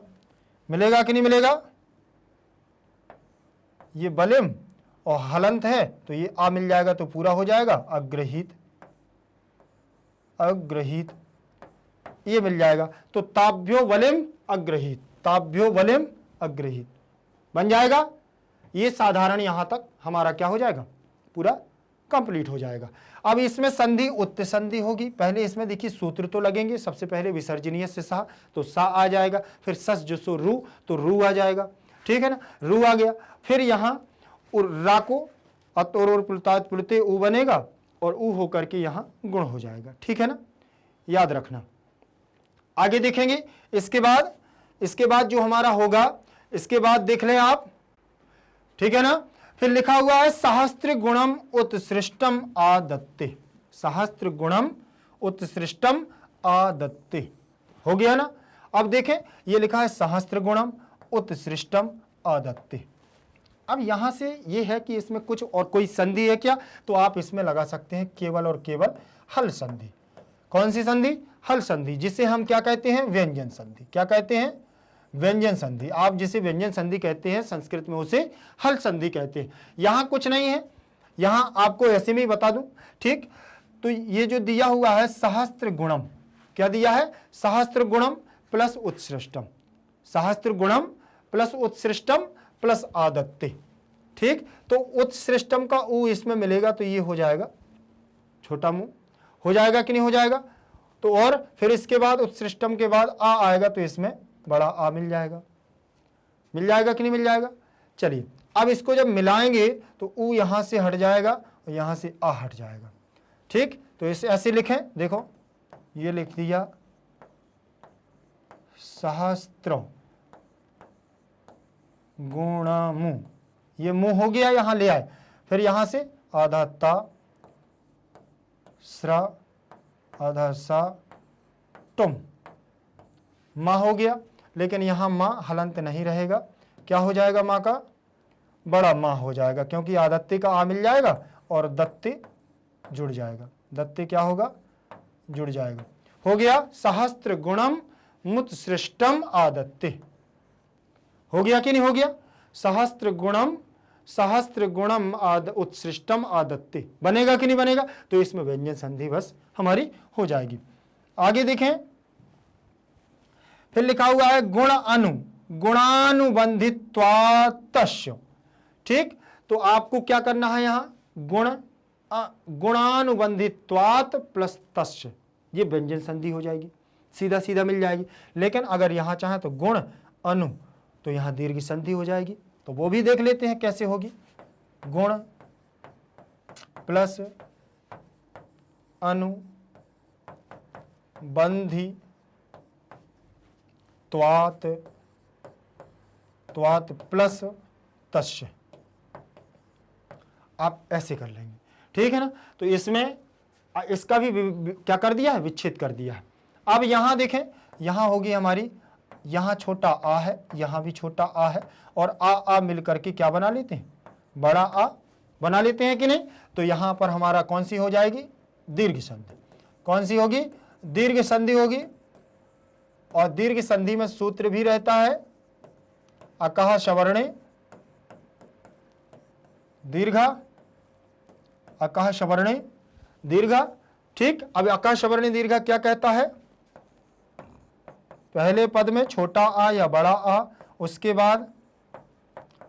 मिलेगा कि नहीं मिलेगा? ये बलिम और हलंत है तो ये आ मिल जाएगा तो पूरा हो जाएगा अग्रहीत, अग्रहीत ये मिल जाएगा। तो ताभ्यो वलिम अग्रहीत, ताभ्यो वलिम अग्रहीत बन जाएगा। ये साधारण यहां तक हमारा क्या हो जाएगा? पूरा कंप्लीट हो जाएगा। अब इसमें संधि उत्त संधि होगी। पहले इसमें देखिए सूत्र तो लगेंगे। सबसे पहले विसर्जनीय से सा, तो सा आ जाएगा। फिर सस जो सो रू, तो रू आ जाएगा। ठीक है ना, रू आ गया। फिर यहां रा को अतोर पुलतात पुलते उ बनेगा और उ होकर के यहां गुण हो जाएगा। ठीक है ना, याद रखना। आगे देखेंगे। इसके बाद जो हमारा होगा, इसके बाद देख लें आप, ठीक है ना। फिर लिखा हुआ है सहस्त्र गुणम उत्सृष्टम आदत्ते, सहस्त्र गुणम उत्सृष्टम आदत्ते, हो गया ना। अब देखें ये लिखा है सहस्त्र गुणम उत्सृष्टम आदत्ते। अब यहां से ये है कि इसमें कुछ और कोई संधि है क्या, तो आप इसमें लगा सकते हैं केवल और केवल हल संधि। कौन सी संधि? हल संधि, जिसे हम क्या कहते हैं? व्यंजन संधि। क्या कहते हैं? व्यंजन संधि। आप जिसे व्यंजन संधि कहते हैं संस्कृत में उसे हल संधि कहते हैं। यहां कुछ नहीं है, यहां आपको ऐसे में ही बता दूं, ठीक। तो ये जो दिया हुआ है सहस्त्र गुणम, क्या दिया है? सहस्त्र गुणम प्लस उत्सृष्टम, सहस्त्र गुणम प्लस उत्सृष्टम प्लस आदत्ते, ठीक। तो उत्सृष्टम का ऊ इसमें मिलेगा तो ये हो जाएगा छोटा मुंह, हो जाएगा कि नहीं हो जाएगा। तो और फिर इसके बाद उत्सृष्टम के बाद आ आएगा तो इसमें बड़ा आ मिल जाएगा, मिल जाएगा कि नहीं मिल जाएगा। चलिए अब इसको जब मिलाएंगे तो ऊ यहां से हट जाएगा और यहां से आ हट जाएगा, ठीक। तो इसे ऐसे लिखें, देखो ये लिख दिया सहस्त्र गुणमु, ये मुंह हो गया, यहां ले आए। फिर यहां से आधा ता स्रा आधा सा तुम, मां हो गया। लेकिन यहां मां हलंत नहीं रहेगा, क्या हो जाएगा? मां का बड़ा मां हो जाएगा, क्योंकि आदत्ते का आ मिल जाएगा और दत्ते जुड़ जाएगा। दत्ते क्या होगा? जुड़ जाएगा। हो गया सहस्त्र गुणम मुत्सृष्टम आदत्ते, हो गया कि नहीं हो गया? सहस्त्र गुणम उत्सृष्टम आदत्ते बनेगा कि नहीं बनेगा? तो इसमें व्यंजन संधि बस हमारी हो जाएगी। आगे देखें, फिर लिखा हुआ है गुण अनु गुणानुबंधित्वात्तस्य, ठीक। तो आपको क्या करना है यहां? गुणानुबंधित्वात् प्लस तस्य, ये व्यंजन संधि हो जाएगी, सीधा सीधा मिल जाएगी। लेकिन अगर यहां चाहे तो गुण अनु, तो यहां दीर्घ संधि हो जाएगी, तो वो भी देख लेते हैं कैसे होगी। गुण प्लस अनु बंधि त्वात प्लस तस्य, आप ऐसे कर लेंगे, ठीक है ना। तो इसमें इसका भी क्या कर दिया है? विच्छेद कर दिया है। अब यहां देखें, यहां होगी हमारी, यहां छोटा आ है, यहां भी छोटा आ है, और आ मिलकर के क्या बना लेते हैं? बड़ा आ बना लेते हैं कि नहीं। तो यहां पर हमारा कौन सी हो जाएगी? दीर्घ संधि। कौन सी होगी? दीर्घ संधि होगी। और दीर्घ संधि में सूत्र भी रहता है अकह शवर्णे दीर्घा, अकह शवर्णे दीर्घा, ठीक। अब अकह शवर्णे दीर्घा क्या कहता है? पहले पद में छोटा आ या बड़ा आ, उसके बाद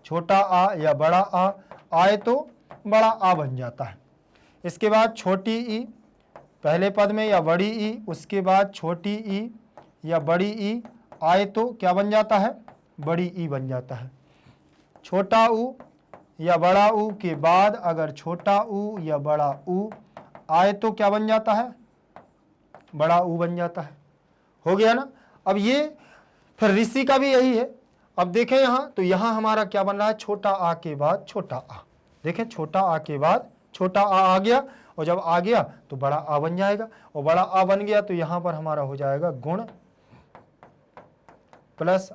छोटा आ या बड़ा आ आए तो बड़ा आ बन जाता है। इसके बाद छोटी ई पहले पद में या बड़ी ई, उसके बाद छोटी ई या बड़ी ई आए तो क्या बन जाता है? बड़ी ई बन जाता है। छोटा ऊ या बड़ा ऊ के बाद अगर छोटा ऊ या बड़ा ऊ आए तो क्या बन जाता है? बड़ा ऊ बन जाता है। हो गया ना। अब ये फिर ऋषि का भी यही है। अब देखें यहां, तो यहां हमारा क्या बन रहा है? छोटा आ के बाद छोटा आ, देखें छोटा आ के बाद छोटा आ गया, और जब आ गया तो बड़ा आ बन जाएगा, और बड़ा आ बन गया तो यहां पर हमारा हो जाएगा गुण प्लस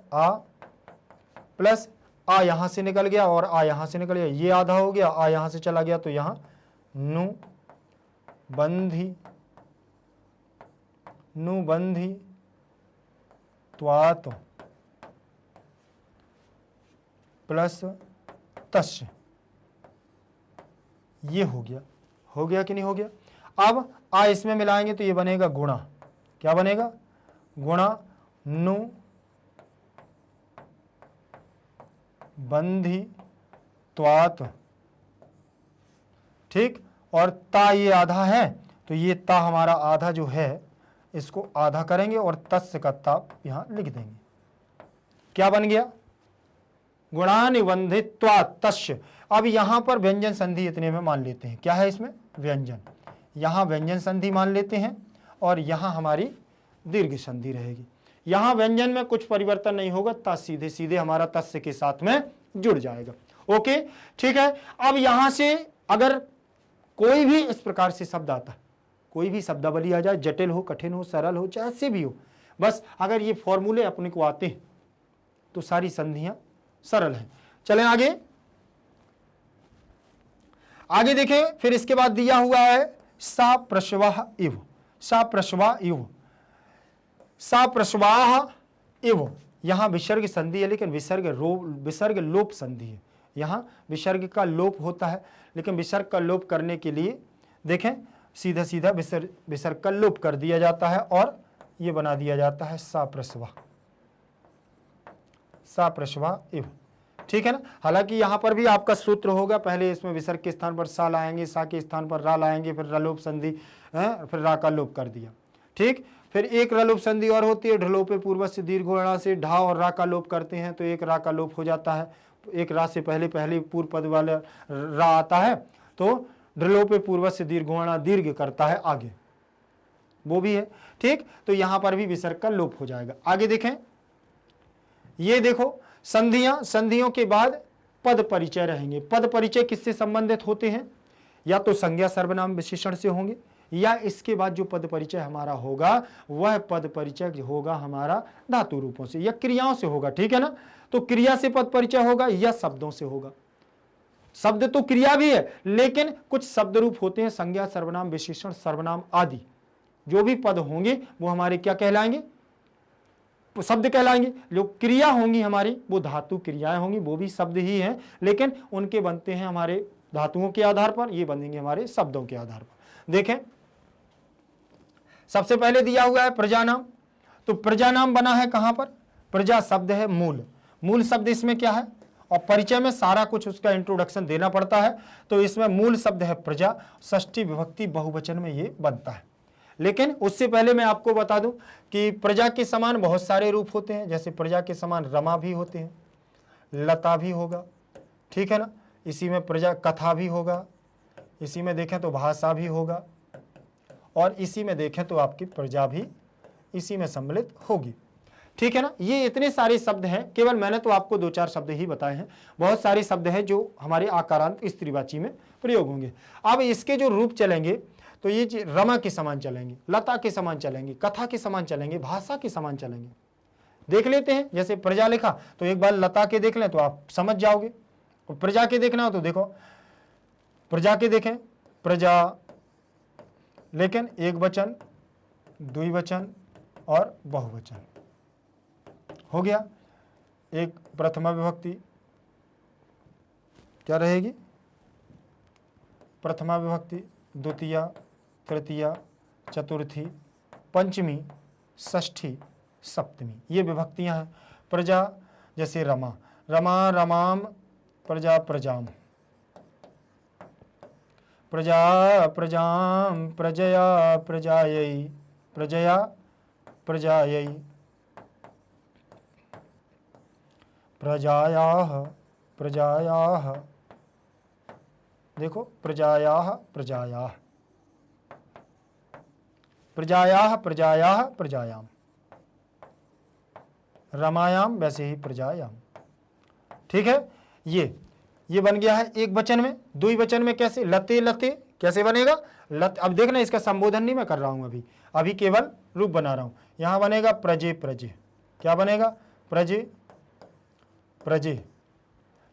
आ यहां से निकल गया और आ यहां से निकल गया, ये आधा हो गया, आ यहां से चला गया तो यहां नु बंधी त्वात प्लस तस्य, ये हो गया। हो गया कि नहीं हो गया? अब आ इसमें मिलाएंगे तो ये बनेगा गुणा, क्या बनेगा? गुणा नु बंधी त्वात, ठीक। और ता ये आधा है तो ये ता हमारा आधा जो है इसको आधा करेंगे और तस्य का ता यहां लिख देंगे। क्या बन गया? गुणानिबंधित्वात् तस्य। अब यहां पर व्यंजन संधि इतने में मान लेते हैं, क्या है इसमें? व्यंजन। यहां व्यंजन संधि मान लेते हैं और यहां हमारी दीर्घ संधि रहेगी। यहां व्यंजन में कुछ परिवर्तन नहीं होगा, ता सीधे सीधे हमारा तस्य के साथ में जुड़ जाएगा। ओके, ठीक है। अब यहां से अगर कोई भी इस प्रकार से शब्द आता है, कोई भी शब्दावली आ जाए, जटिल हो, कठिन हो, सरल हो, जैसे भी हो, बस अगर ये फॉर्मूले अपने को आते हैं तो सारी संधियां सरल हैं। चलें आगे, आगे देखें। फिर इसके बाद दिया हुआ है सा प्रश्वाह इव, सा प्रश्वाह इव, सा प्रश्वाह इव। यहां विसर्ग संधि है, लेकिन विसर्ग लोप संधि है। यहां विसर्ग का लोप होता है, लेकिन विसर्ग का लोप करने के लिए देखें सीधा सीधा विसर्ग का लोप कर दिया जाता है और यह बना दिया जाता है सा प्रश्वाह, सा प्रश्वाह इव। ठीक है ना। हालांकि यहां पर भी आपका सूत्र होगा, पहले इसमें विसर्ग के स्थान पर सा लाएंगे, सा के स्थान पर रा लाएंगे, फिर रलोप संधि, फिर रा का लोप कर दिया। ठीक, फिर एक रलोप संधि और होती है, ढलोपे पूर्व से दीर्घोणा से ढा और रा का लोप करते हैं तो एक रा का लोप हो जाता है। एक रा से पहले पहले पूर्व पद वाला रा आता है तो ढलोपे पूर्व से दीर्घोणा दीर्घ करता है आगे, वो भी है। ठीक, तो यहां पर भी विसर्ग का लोप हो जाएगा। आगे देखें, ये देखो संधियां, संधियों के बाद पद परिचय रहेंगे। पद परिचय किससे संबंधित होते हैं? या तो संज्ञा सर्वनाम विशेषण से होंगे, या इसके बाद जो पद परिचय हमारा होगा वह पद परिचय होगा हमारा धातु रूपों से या क्रियाओं से होगा। ठीक है ना। तो क्रिया से पद परिचय होगा या शब्दों से होगा। शब्द तो क्रिया भी है, लेकिन कुछ शब्द रूप होते हैं, संज्ञा सर्वनाम विशेषण सर्वनाम आदि जो भी पद होंगे वो हमारे क्या कहलाएंगे? शब्द कहलाएंगे। जो क्रिया होंगी हमारी वो धातु क्रियाएं होंगी, वो भी शब्द ही हैं, लेकिन उनके बनते हैं हमारे धातुओं के आधार पर, ये बनेंगे हमारे शब्दों के आधार पर। देखें, सबसे पहले दिया हुआ है प्रजानाम। तो प्रजानाम बना है कहां पर? प्रजा शब्द है मूल, मूल शब्द इसमें क्या है? और परिचय में सारा कुछ उसका इंट्रोडक्शन देना पड़ता है, तो इसमें मूल शब्द है प्रजा, षष्ठी विभक्ति बहुवचन में ये बनता है। लेकिन उससे पहले मैं आपको बता दूं कि प्रजा के समान बहुत सारे रूप होते हैं। जैसे प्रजा के समान रमा भी होते हैं, लता भी होगा, ठीक है ना। इसी में प्रजा कथा भी होगा, इसी में देखें तो भाषा भी होगा, और इसी में देखें तो आपकी प्रजा भी इसी में सम्मिलित होगी। ठीक है ना। ये इतने सारे शब्द हैं, केवल मैंने तो आपको 2-4 शब्द ही बताए हैं, बहुत सारे शब्द हैं जो हमारे आकारांत स्त्रीवाची में प्रयोग होंगे। अब इसके जो रूप चलेंगे तो ये रमा के समान चलेंगे, लता के समान चलेंगे, कथा के समान चलेंगे, भाषा के समान चलेंगे। देख लेते हैं, जैसे प्रजा लिखा तो एक बार लता के देख लें तो आप समझ जाओगे, और प्रजा के देखना हो तो देखो प्रजा के देखें, प्रजा, लेकिन एक वचन, द्विवचन और बहुवचन हो गया। एक प्रथमा विभक्ति क्या रहेगी? प्रथमा विभक्ति, द्वितीया, तृतीया, चतुर्थी, पंचमी, षष्ठी, सप्तमी, ये विभक्तियां हैं। प्रजा जैसे रमा, रमा रमाम, प्रजा प्रजाम, प्रजा प्रजाम, प्रजया प्रजायै, प्रजया प्रजायै, प्रजायाः प्रजायाः, देखो प्रजायाः प्रजायाः, प्रजायाः प्रजायाः प्रजायाम, रमायाम वैसे ही प्रजायाम। ठीक है। ये बन गया है एक वचन में। द्विवचन में कैसे? लते लते कैसे बनेगा? लत। अब देखना, इसका संबोधन नहीं मैं कर रहा हूं, अभी केवल रूप बना रहा हूं। यहां बनेगा प्रजे प्रजे, क्या बनेगा? प्रजे प्रजे।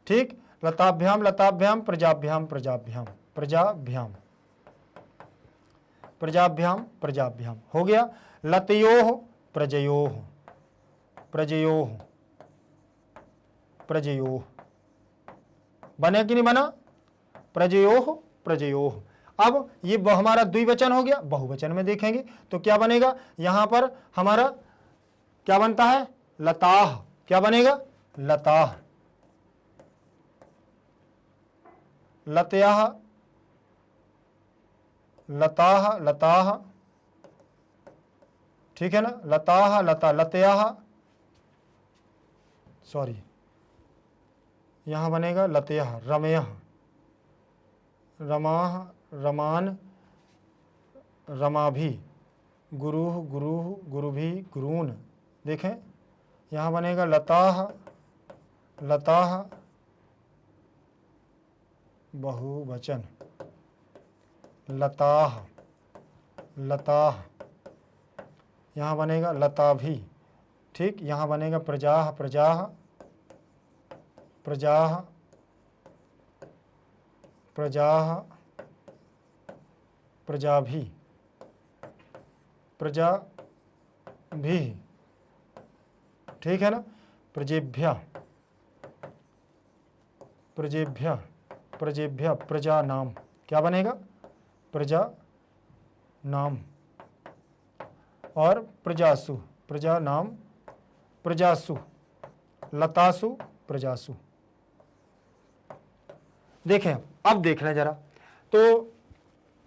ठीक। लताभ्याम लताभ्याम, प्रजाभ्याम प्रजाभ्याम, प्रजाभ्याम, प्रजाभ्याम प्रजाभ्याम हो गया। लतयोः प्रजयोः, प्रजयोः प्रजयोः, बने कि नहीं बना? प्रजयोः प्रजयोः। अब ये हमारा द्विवचन हो गया। बहुवचन में देखेंगे तो क्या बनेगा? यहां पर हमारा क्या बनता है? लताः, क्या बनेगा? लताः, लतयाः, लताः लताः, ठीक है ना। लताः लता लतयाः, सॉरी यहां बनेगा लतयः, रमयः, रमाः रमान, रमाभि, गुरु गुरु गुरुभी गुरून। देखें यहाँ बनेगा लताह लताह बहुवचन, लताह लताह। यहाँ बनेगा लताभी। ठीक, यहाँ बनेगा प्रजाह प्रजाह प्रजाह प्रजाह प्रजाभी प्रजा भी। ठीक है ना। प्रजेभ्य प्रजेभ्य प्रजेभ्य प्रजा नाम। क्या बनेगा? प्रजा नाम। और प्रजासु प्रजा नाम प्रजासु, लतासु प्रजासु। देखें अब देख लें जरा, तो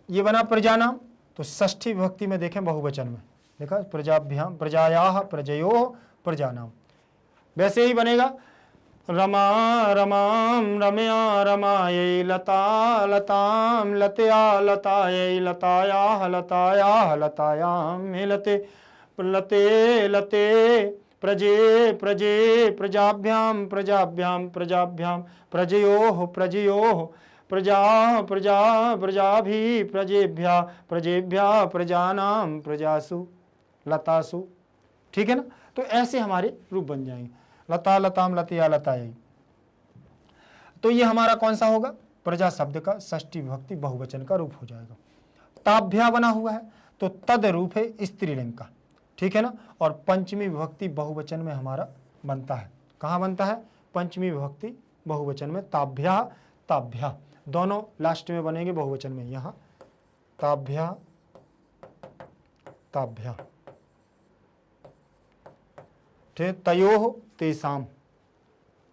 ये बना प्रजा नाम। तो षष्ठी विभक्ति में देखें बहुवचन में देखा प्रजाभ्याम प्रजायाः प्रजयोः प्रजा नाम। वैसे ही बनेगा रमा रमाम रमया रमायै लता लताम लतया लतायै लतायाः लतायाः लतायाम लते लते लते प्रजे प्रजे प्रजाभ्याम प्रजाभ्याम प्रजाभ्याम प्रजयोः प्रजयोः प्रजा प्रजा प्रजाभी प्रजेभ्या प्रजेभ्या प्रजानाम प्रजासु लतासु। ठीक है ना। तो ऐसे हमारे रूप बन जाएंगे, लता लताम लतया लतायै। तो ये हमारा कौन सा होगा? प्रजा शब्द का षष्ठी विभक्ति बहुवचन का रूप हो जाएगा। ताभ्या बना हुआ है तो तद रूप है स्त्रीलिंग का। ठीक है ना। और पंचमी विभक्ति बहुवचन में हमारा बनता है। कहाँ बनता है? पंचमी विभक्ति बहुवचन में ताभ्या ताभ्या, दोनों लास्ट में बनेंगे बहुवचन में। यहाँ ताभ्या ताभ्या। ठीक, तयोः तेसाम,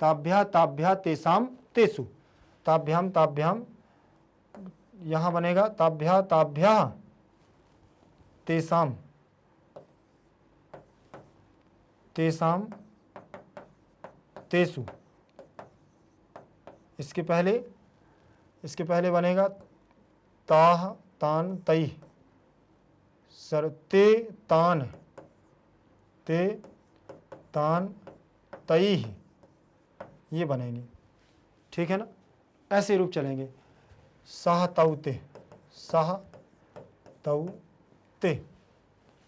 ताभ्या ताभ्या तेसाम तेसु, ताभ्याम ताभ्याम। यहाँ बनेगा ताभ्या ताभ्या तेसाम तेसाम तेसु। इसके पहले बनेगा ताह तान तई सर ते तान तई, ये बनेंगे। ठीक है ना। ऐसे रूप चलेंगे। सह तौते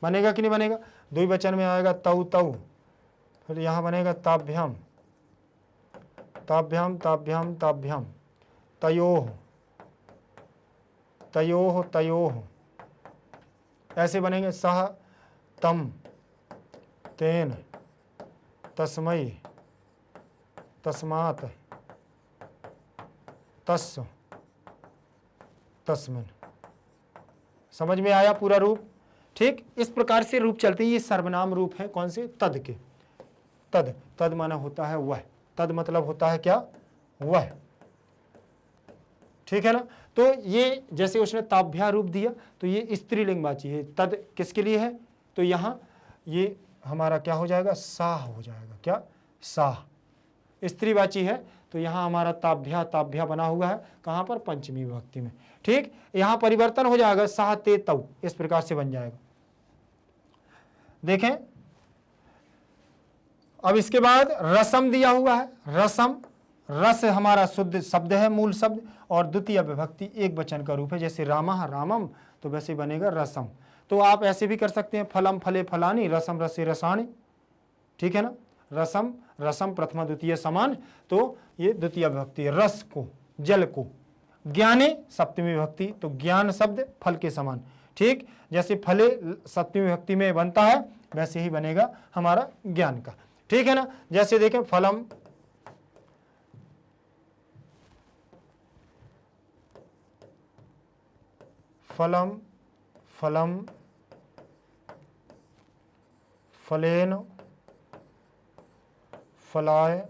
बनेगा कि नहीं बनेगा? द्विवचन में आएगा तौ तौ। फिर यहाँ बनेगा ताभ्याम ताभ्याम ताभ्याम ताभ्याम तयोः तयोः तयोः। ऐसे बनेंगे सह तम तेन तस्मै तस्मात् तस् तस्मिन्। समझ में आया पूरा रूप? ठीक, इस प्रकार से रूप चलते हैं। ये सर्वनाम रूप है कौन से? तद के। तद, तद माना होता है वह, तद मतलब होता है क्या? वह। ठीक है ना। तो ये जैसे उसने ताभ्या रूप दिया तो ये स्त्रीलिंगवाची है। तद किसके लिए है? तो यहाँ ये हमारा क्या हो जाएगा? साह हो जाएगा। क्या? साह। स्त्रीवाची है तो यहाँ हमारा ताभ्या ताभ्या बना हुआ है। कहाँ पर? पंचमी विभक्ति में। ठीक, यहाँ परिवर्तन हो जाएगा, साह ते तौ, इस प्रकार से बन जाएगा। देखें अब इसके बाद रसम दिया हुआ है। रसम, रस हमारा शुद्ध शब्द है, मूल शब्द, और द्वितीय विभक्ति एक वचन का रूप है। जैसे रामः रामम, तो वैसे बनेगा रसम। तो आप ऐसे भी कर सकते हैं, फलम फले फलानी रसम रसे रसाणी। ठीक है ना। रसम रसम प्रथमा द्वितीय समान, तो ये द्वितीय विभक्ति है। रस को, जल को। ज्ञाने सप्तमी विभक्ति, तो ज्ञान शब्द फल के समान। ठीक, जैसे फले सप्तमी विभक्ति में बनता है वैसे ही बनेगा हमारा ज्ञान का। ठीक है ना। जैसे देखें फलम फलम फलम फलेन फलाय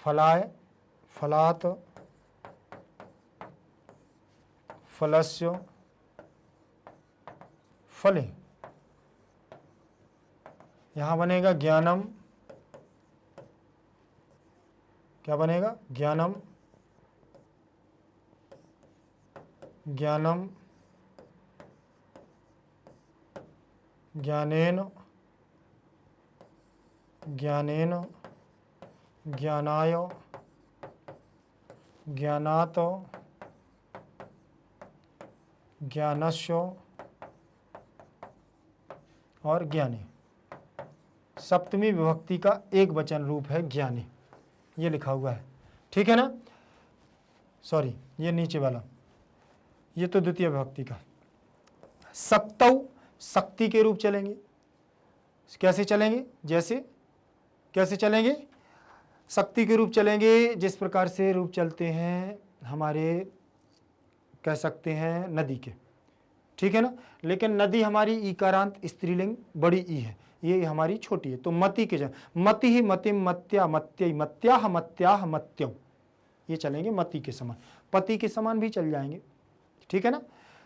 फलाय फलात फलस्य फले। यहाँ बनेगा ज्ञानम, क्या बनेगा? ज्ञानम ज्ञानम ज्ञानेन ज्ञानेन ज्ञानाय ज्ञानात् ज्ञानस्य और ज्ञानी। सप्तमी विभक्ति का एक वचन रूप है ज्ञानी, ये लिखा हुआ है, ठीक है ना। सॉरी, ये नीचे वाला, ये तो द्वितीय विभक्ति का। सप्तौ शक्ति के रूप चलेंगे। कैसे चलेंगे? जैसे कैसे चलेंगे? शक्ति के रूप चलेंगे जिस प्रकार से रूप चलते हैं हमारे, कह सकते हैं नदी के, ठीक है ना। लेकिन नदी हमारी ईकारांत स्त्रीलिंग बड़ी ई है, ये हमारी छोटी है। तो मति के जगह मति ही मतिम मत्या मत्यई मत्याह मत्याह मत्यौ, ये चलेंगे मति के समान। पति के समान भी चल जाएंगे, ठीक है ना।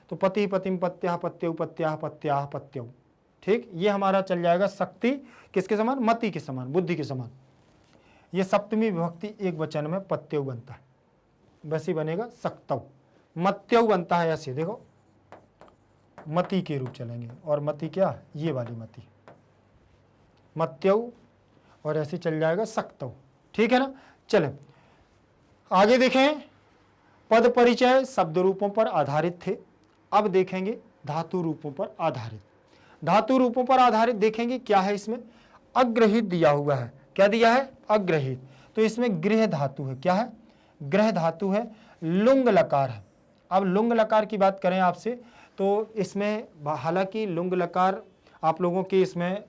तो पति पतिम पत्याह पत्यौ पत्याह पत्याह पत्यौ, ठीक, ये हमारा चल जाएगा। शक्ति किसके समान? मति के समान, बुद्धि के समान। ये सप्तमी विभक्ति एक वचन में पत्यौ बनता है, वैसे बनेगा सक्तौ। मत्यौ बनता है ऐसे, देखो मति के रूप चलेंगे। और मति क्या? ये वाली मति, मत्यौ, और ऐसे चल जाएगा सक्तौ, ठीक है ना। चले आगे देखें। पद परिचय शब्द रूपों पर आधारित थे, अब देखेंगे धातु रूपों पर आधारित। धातु रूपों पर आधारित देखेंगे क्या है इसमें। अग्रहित दिया हुआ है, क्या दिया है? अग्रहित। तो इसमें गृह धातु है, क्या है? गृह धातु है, लुंग लकार है। अब लुंग लकार की बात करें आपसे, तो इसमें हालांकि लुंग लकार आप लोगों के इसमें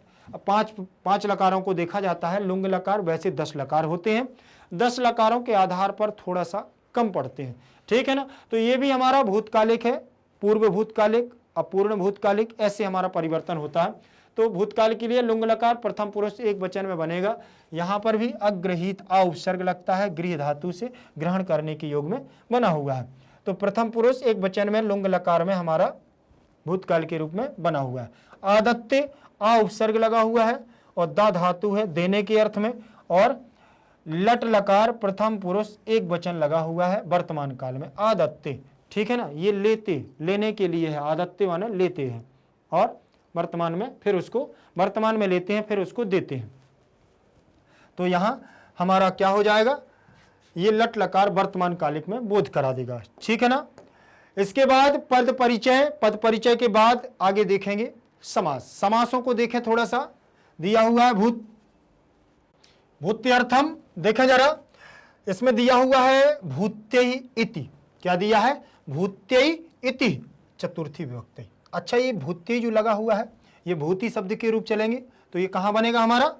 पांच लकारों को देखा जाता है लुंग लकार, वैसे 10 लकार होते हैं। 10 लकारों के आधार पर थोड़ा सा कम पड़ते हैं, ठीक है ना। तो ये भी हमारा भूतकालिक है, पूर्व भूतकालिक, अपूर्ण भूतकालिक, ऐसे हमारा परिवर्तन होता है। तो भूतकाल के लिए लुंग लकार प्रथम पुरुष एक वचन में बनेगा। यहाँ पर भी अग्रहित आ उपसर्ग लगता है, गृह धातु से ग्रहण करने के योग में बना हुआ है। तो प्रथम पुरुष एक वचन में लुंग लकार में हमारा भूतकाल के रूप में बना हुआ है। आदत्ते आ उपसर्ग लगा हुआ है और दा धातु है देने के अर्थ में, और लट लकार प्रथम पुरुष एक वचन लगा हुआ है वर्तमान काल में, आदत्ते, ठीक है ना। ये लेते, लेने के लिए है, आदत्ते माने लेते हैं, और वर्तमान में फिर उसको वर्तमान में लेते हैं, फिर उसको देते हैं। तो यहां हमारा क्या हो जाएगा? ये लट लकार वर्तमान कालिक में बोध करा देगा, ठीक है ना। इसके बाद पद परिचय, पद परिचय के बाद आगे देखेंगे समास। समासों को देखें थोड़ा सा, दिया हुआ है भूत्यर्थम, देखें जरा, इसमें दिया हुआ है भूत्यई इति। क्या दिया है? भूत्यई इति चतुर्थी विभक्ति। अच्छा, ये भूत्यई जो लगा हुआ है ये भूति शब्द के रूप चलेंगे, तो ये कहां बनेगा हमारा?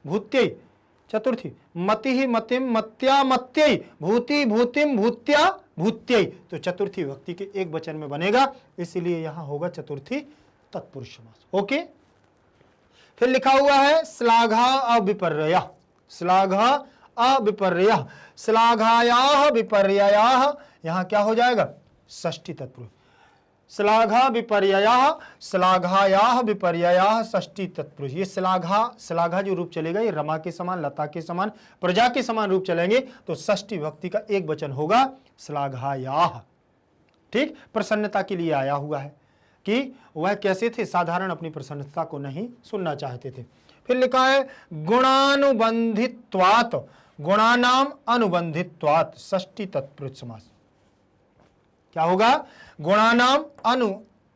भूत्यई चतुर्थी। मति ही मतिम मत्या मत्यई भूति भूतिम भूत्या भूत्यई, तो चतुर्थी विभक्ति के एक वचन में बनेगा, इसलिए यहां होगा चतुर्थी तत्पुरुष समास। ओके, फिर लिखा हुआ है श्लाघा अविपर्यय। श्लाघा अविपर्यय, श्लाघायाः विपर्ययाः, यहां क्या हो जाएगा? षष्ठी तत्पुरुष। श्लाघा विपर्ययाः, श्लाघायाः विपर्ययाः, षष्ठी तत्पुरुष। ये श्लाघा जो रूप चलेगा ये रमा के समान, लता के समान, प्रजा के समान रूप चलेंगे, तो षष्ठी विभक्ति का एक वचन होगा श्लाघायाः, ठीक। प्रसन्नता के लिए आया हुआ है कि वह कैसे थे, साधारण अपनी प्रसन्नता को नहीं सुनना चाहते थे। फिर लिखा है गुणानुबंधित्वात्, गुणानाम अनुबंधित्वात्, षष्ठी तत्पुरुष समास। क्या होगा? गुणानाम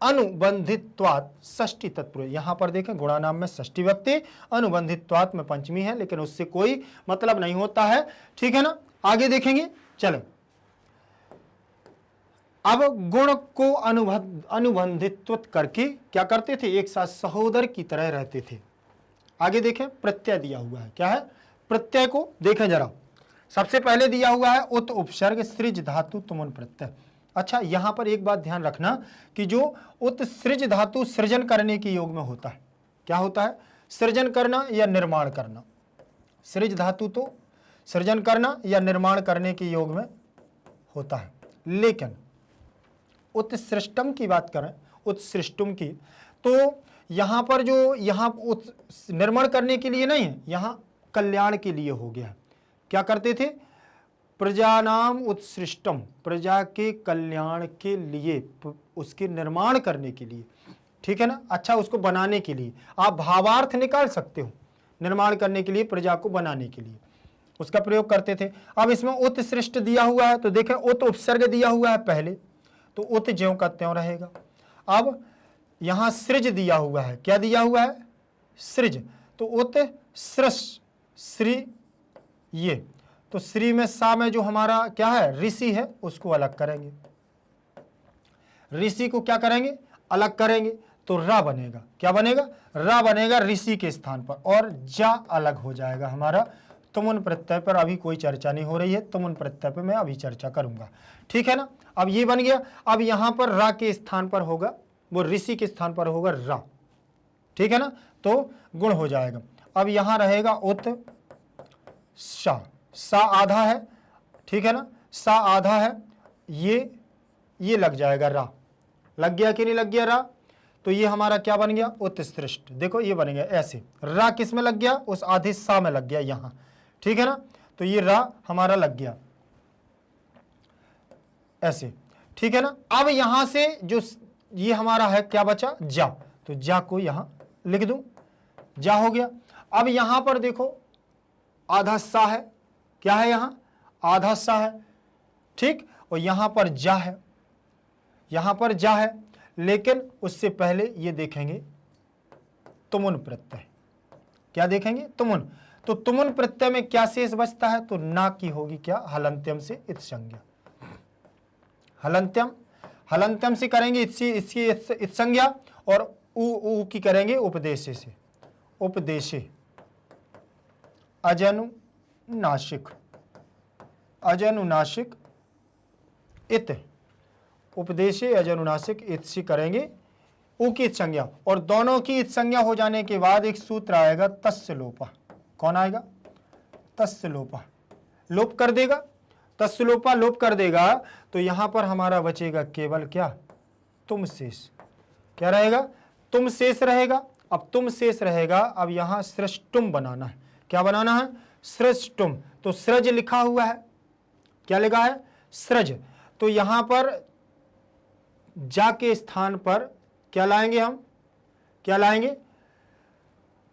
अनुबंधित्वात्, षष्ठी तत्पुरुष। यहां पर देखें गुणानाम में षष्ठी विभक्ति, अनुबंधित्वात् में पंचमी है, लेकिन उससे कोई मतलब नहीं होता है, ठीक है ना। आगे देखेंगे, चलो। अब गुण को अनुबंधित्व करके क्या करते थे? एक साथ सहोदर की तरह रहते थे। आगे देखें, प्रत्यय दिया हुआ है, क्या है? प्रत्यय को देखें जरा। सबसे पहले दिया हुआ है उत उपसर्ग सृज धातु तुमन प्रत्यय। अच्छा, यहां पर एक बात ध्यान रखना कि जो उत्सृज धातु सृजन करने के योग में होता है, क्या होता है? सृजन करना या निर्माण करना। सृज धातु तो सृजन करना या निर्माण करने के योग में होता है, लेकिन उत्सृष्टम की बात करें, उत्सृष्टुम की, तो यहां पर जो यहां निर्माण करने के लिए नहीं है, यहां कल्याण के लिए हो गया। क्या करते थे? प्रजानाम उत्सृष्टम, प्रजा के कल्याण के लिए, उसके निर्माण करने के लिए, ठीक है ना, अच्छा उसको बनाने के लिए आप भावार्थ निकाल सकते हो, निर्माण करने के लिए, प्रजा को बनाने के लिए उसका प्रयोग करते थे। अब इसमें उत्सृष्ट दिया हुआ है तो देखें उत उपसर्ग दिया हुआ है पहले, तो उत ज्यों का त्यों रहेगा। अब यहां सृज दिया हुआ है, क्या दिया हुआ है, सृज, तो उत सृष श्री, ये तो श्री में सा में जो हमारा क्या है ऋषि है उसको अलग करेंगे, ऋषि को क्या करेंगे, अलग करेंगे, तो रा बनेगा, क्या बनेगा, रा बनेगा ऋषि के स्थान पर, और जा अलग हो जाएगा हमारा। तुमुन प्रत्यय पर अभी कोई चर्चा नहीं हो रही है, तुमुन प्रत्यय पर मैं अभी चर्चा करूंगा, ठीक है ना। अब ये बन गया, अब यहां पर रा के स्थान पर होगा, वो ऋषि के स्थान पर होगा रा, ठीक है ना, तो गुण हो जाएगा। अब यहां रहेगा उत सा, सा आधा है, ठीक है ना, सा आधा है, ये लग जाएगा रा, लग गया कि नहीं लग गया रा, तो ये हमारा क्या बन गया, उत्सृष्ट, देखो ये बन गया ऐसे, रा किस में लग गया, उस आधे सा में लग गया यहां, ठीक है ना, तो ये रा हमारा लग गया ऐसे, ठीक है ना। अब यहां से जो ये हमारा है क्या बचा, जा, तो जा को यहां लिख दूं, जा हो गया। अब यहां पर देखो आधा सा है, क्या है यहां, आधा सा है, ठीक, और यहां पर जा है, यहां पर जा है, लेकिन उससे पहले ये देखेंगे तुमुन प्रत्यय, क्या देखेंगे, तुमुन, तो तुमुन प्रत्यय में क्या शेष बचता है, तो ना की होगी क्या, हलंत्यम से इत संज्ञा, हलंत्यम, हलंत्यम से करेंगे इसकी इत संज्ञा, और उ की करेंगे उपदेशे से, उपदेशे, अजनुनासिक, अजनुनासिक इत, उपदेशे अजनुनासिक इत से करेंगे उ की इत संज्ञा, और दोनों की इत संज्ञा हो जाने के बाद एक सूत्र आएगा तस्य लोपा, कौन आएगा, तस्य लोपा, लोप कर देगा, तस्य लोपा लोप कर देगा, तो यहां पर हमारा बचेगा केवल क्या, तुम शेष, क्या रहेगा, तुम शेष रहेगा। अब तुम शेष रहेगा, अब यहां सृष्टुम बनाना है, क्या बनाना है, सृष्टुम, तो सृज लिखा हुआ है, क्या लिखा है, सृज, तो यहां पर जा के स्थान पर क्या लाएंगे हम, क्या लाएंगे,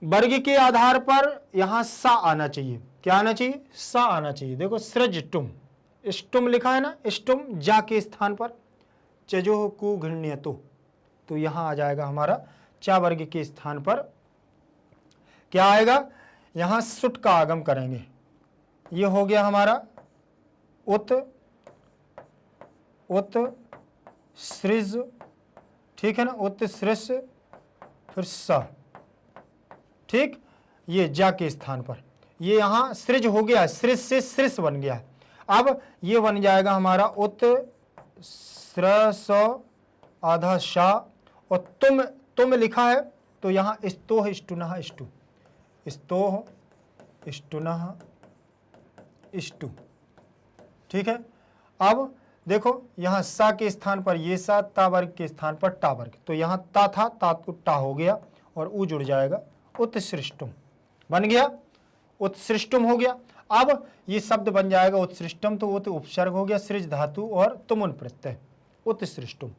वर्ग के आधार पर यहां सा आना चाहिए, क्या आना चाहिए, सा आना चाहिए, देखो सृजटुम, इष्टुम लिखा है ना, इष्टुम जा के स्थान पर, चजो कु घृण्यतो, तो यहां आ जाएगा हमारा चा वर्ग के स्थान पर क्या आएगा, यहां सुट का आगम करेंगे, ये हो गया हमारा उत, उत सृज, ठीक है ना, उत सृज, फिर सा, ठीक, ये जा के स्थान पर, ये यहां सृज हो गया, सृज से सृस बन गया, अब ये बन जाएगा हमारा उत सृस आधा शा, और तुम लिखा है, तो यहां स्तोह इष्टुनः इष्टु, स्तोह इष्टुनः इष्टु, ठीक है। अब देखो यहां सा के स्थान पर ये सा, ता वर्ग के स्थान पर टा वर्ग, तो यहां ता था, ता को टा हो गया, और उ जुड़ जाएगा, उत्सृष्टुम बन गया, उत्सृष्टुम हो गया। अब ये शब्द बन जाएगा उत्सृष्टम, तो उत उपसर्ग हो गया, सृज धातु और तुमुन प्रत्यय, उत्सृष्टुम,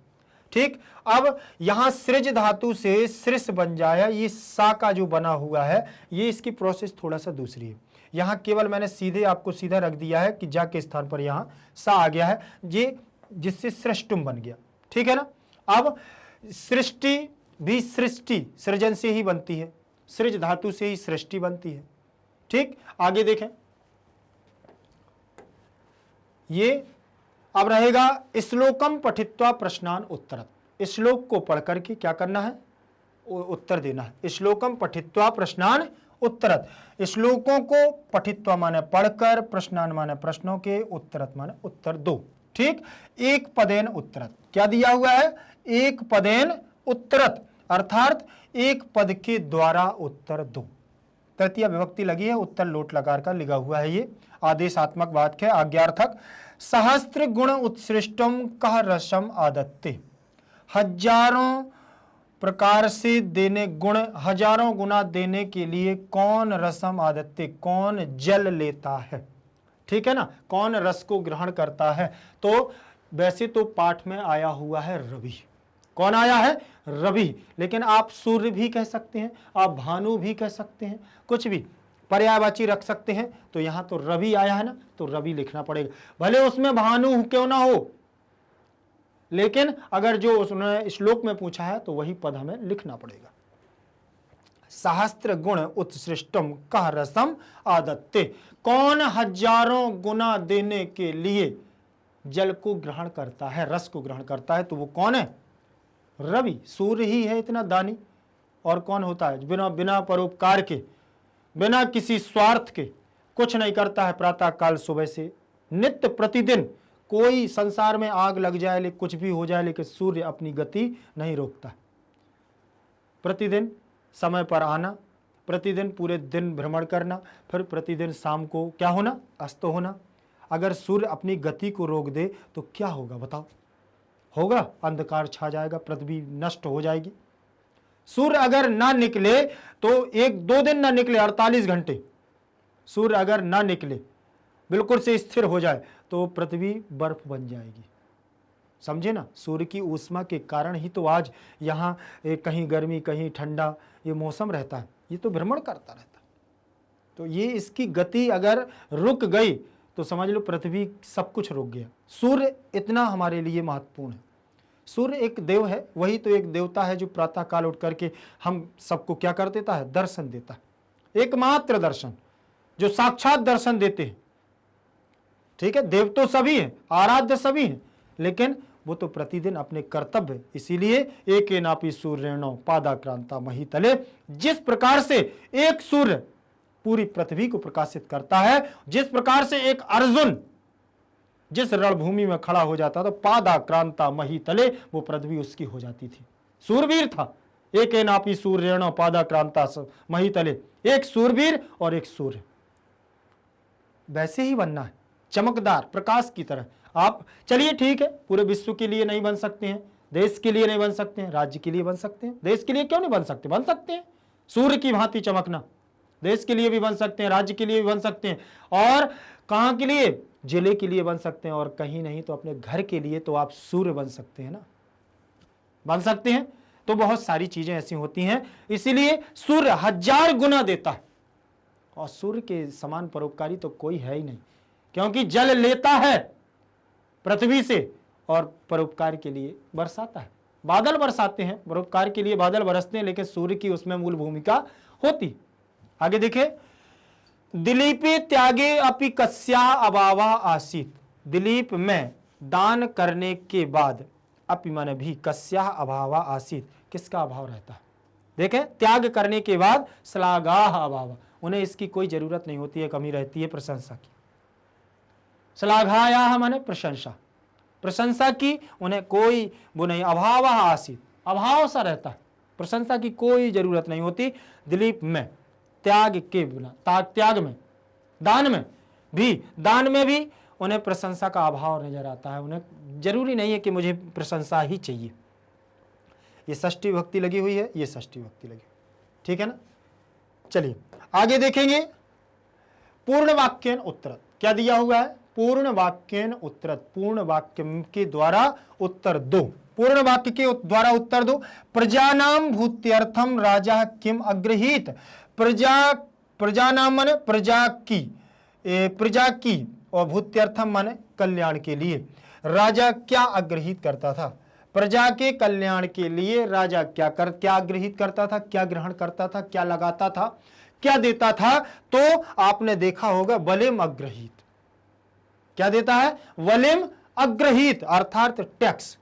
ठीक। अब यहां सृज धातु से सृस बन जाए, ये सा का जो बना हुआ है, ये इसकी प्रोसेस थोड़ा सा दूसरी है, यहां केवल मैंने सीधे आपको सीधा रख दिया है कि जा के स्थान पर यहां सा आ गया है, ये जिससे सृष्टुम बन गया, ठीक है ना। अब सृष्टि भी सृष्टि सृजन से ही बनती है, सृज धातु से ही सृष्टि बनती है, ठीक। आगे देखें, ये अब रहेगा श्लोकम पठित्वा प्रश्नान उत्तरत, श्लोक को पढ़ करके क्या करना है, उत्तर देना है, श्लोकम पठित्वा प्रश्नान उत्तरत, श्लोकों को पठित्वा माने पढ़कर, प्रश्नान माने प्रश्नों के, उत्तरत माने उत्तर दो, ठीक। एक पदेन उत्तरत, क्या दिया हुआ है, एक पदेन उत्तरत, अर्थात एक पद के द्वारा उत्तर दो, तृतीय विभक्ति लगी है, उत्तर लोट लकार का लिखा हुआ है, ये आदेशात्मक वाक्य है, आज्ञार्थक। सहस्त्र गुण उत्सृष्टम कह रसम आदत्ते, हजारों प्रकार से देने गुण, हजारों गुना देने के लिए कौन रसम आदत्ते, कौन जल लेता है, ठीक है ना, कौन रस को ग्रहण करता है। तो वैसे तो पाठ में आया हुआ है रवि, कौन आया है? रवि। लेकिन आप सूर्य भी कह सकते हैं, आप भानु भी कह सकते हैं, कुछ भी पर्यायवाची रख सकते हैं। तो यहां तो रवि आया है ना, तो रवि लिखना पड़ेगा, भले उसमें भानु क्यों ना हो, लेकिन अगर जो उसने श्लोक में पूछा है तो वही पद हमें लिखना पड़ेगा। सहस्त्र गुण उत्सृष्टम कह रसम आदत्ते, कौन हजारों गुना देने के लिए जल को ग्रहण करता है, रस को ग्रहण करता है, तो वो कौन है? रवि। सूर्य ही है इतना दानी, और कौन होता है? बिना बिना परोपकार के, बिना किसी स्वार्थ के कुछ नहीं करता है। प्रातः काल सुबह से नित्य प्रतिदिन, कोई संसार में आग लग जाए, लेकिन कुछ भी हो जाए, लेकिन सूर्य अपनी गति नहीं रोकता। प्रतिदिन समय पर आना, प्रतिदिन पूरे दिन भ्रमण करना, फिर प्रतिदिन शाम को क्या होना? अस्त होना। अगर सूर्य अपनी गति को रोक दे तो क्या होगा बताओ? होगा अंधकार छा जाएगा, पृथ्वी नष्ट हो जाएगी। सूर्य अगर ना निकले तो 1-2 दिन ना निकले, 48 घंटे सूर्य अगर ना निकले, बिल्कुल से स्थिर हो जाए, तो पृथ्वी बर्फ बन जाएगी। समझे ना? सूर्य की ऊष्मा के कारण ही तो आज यहाँ कहीं गर्मी कहीं ठंडा ये मौसम रहता है, ये तो भ्रमण करता रहता है। तो ये इसकी गति अगर रुक गई तो समझ लो पृथ्वी सब कुछ रुक गया। सूर्य इतना हमारे लिए महत्वपूर्ण है। सूर्य एक देव है, वही तो एक देवता है जो प्रातः काल उठ करके हम सबको क्या कर देता है? दर्शन देता है, एकमात्र दर्शन, जो साक्षात दर्शन देते हैं। ठीक है, देव तो सभी हैं, आराध्य सभी हैं, लेकिन वो तो प्रतिदिन अपने कर्तव्य, इसीलिए एक नापी सूर्यणो पादाक्रांता महीतले, जिस प्रकार से एक सूर्य पूरी पृथ्वी को प्रकाशित करता है, जिस प्रकार से एक अर्जुन जिस रणभूमि में खड़ा हो जाता तो पादाक्रांता महीतले, वो पृथ्वी उसकी हो जाती थी। सूरवीर था, एक नापी सूर्यणो पादाक्रांता महीतले, एक सूरवीर और एक सूर्य। वैसे ही बनना है, चमकदार प्रकाश की तरह। आप चलिए ठीक है, पूरे विश्व के लिए नहीं बन सकते हैं, देश के लिए नहीं बन सकते हैं, राज्य के लिए बन सकते हैं। देश के लिए क्यों नहीं बन सकते? बन सकते हैं। सूर्य की भांति चमकना, देश के लिए भी बन सकते हैं, राज्य के लिए भी बन सकते हैं, और कहां के लिए? जिले के लिए बन सकते हैं, और कहीं नहीं तो अपने घर के लिए तो आप सूर्य बन सकते हैं ना, बन सकते हैं। तो बहुत सारी चीजें ऐसी होती हैं, इसीलिए सूर्य 1000 गुना देता है, और सूर्य के समान परोपकारी तो कोई है ही नहीं, क्योंकि जल लेता है पृथ्वी से और परोपकार के लिए बरसाता है। बादल बरसाते हैं, परोपकार के लिए बादल बरसते हैं, लेकिन सूर्य की उसमें मूल भूमिका होती। आगे देखें, दिलीपे त्यागे अपि कस्या अभावा आसीत, दिलीप में दान करने के बाद अपि माने भी कस्या अभावा आसीत, किसका अभाव रहता है? देखें, त्याग करने के बाद श्लाघाः अभाव, उन्हें इसकी कोई जरूरत नहीं होती है, कमी रहती है प्रशंसा की। श्लाघायाः माने प्रशंसा, प्रशंसा की उन्हें कोई वो नहीं। अभाव आसीत, अभाव सा रहता है, प्रशंसा की कोई जरूरत नहीं होती। दिलीप में त्याग के बिना, त्याग में, दान में भी उन्हें प्रशंसा का अभाव नजर आता है। उन्हें जरूरी नहीं है कि मुझे प्रशंसा ही चाहिए। ये षष्ठी विभक्ति लगी हुई है, ये षष्ठी विभक्ति लगी, ठीक है ना। चलिए आगे देखेंगे, पूर्ण वाक्यन उत्तरत, क्या दिया हुआ है? पूर्ण वाक्यन उत्तरत, पूर्ण वाक्य के द्वारा उत्तर दो, पूर्ण वाक्य के द्वारा उत्तर दो। प्रजानाम भूत्यर्थम राजा किम अग्रहीत, प्रजानाम माने प्रजा की, और भूत्यर्थम माने कल्याण के लिए राजा क्या अग्रहित करता था? प्रजा के कल्याण के लिए राजा क्या अग्रहित करता था, क्या ग्रहण करता था, क्या लगाता था, क्या देता था? तो आपने देखा होगा वलिम अग्रहित, क्या देता है? वलिम अग्रहित अर्थात टैक्स।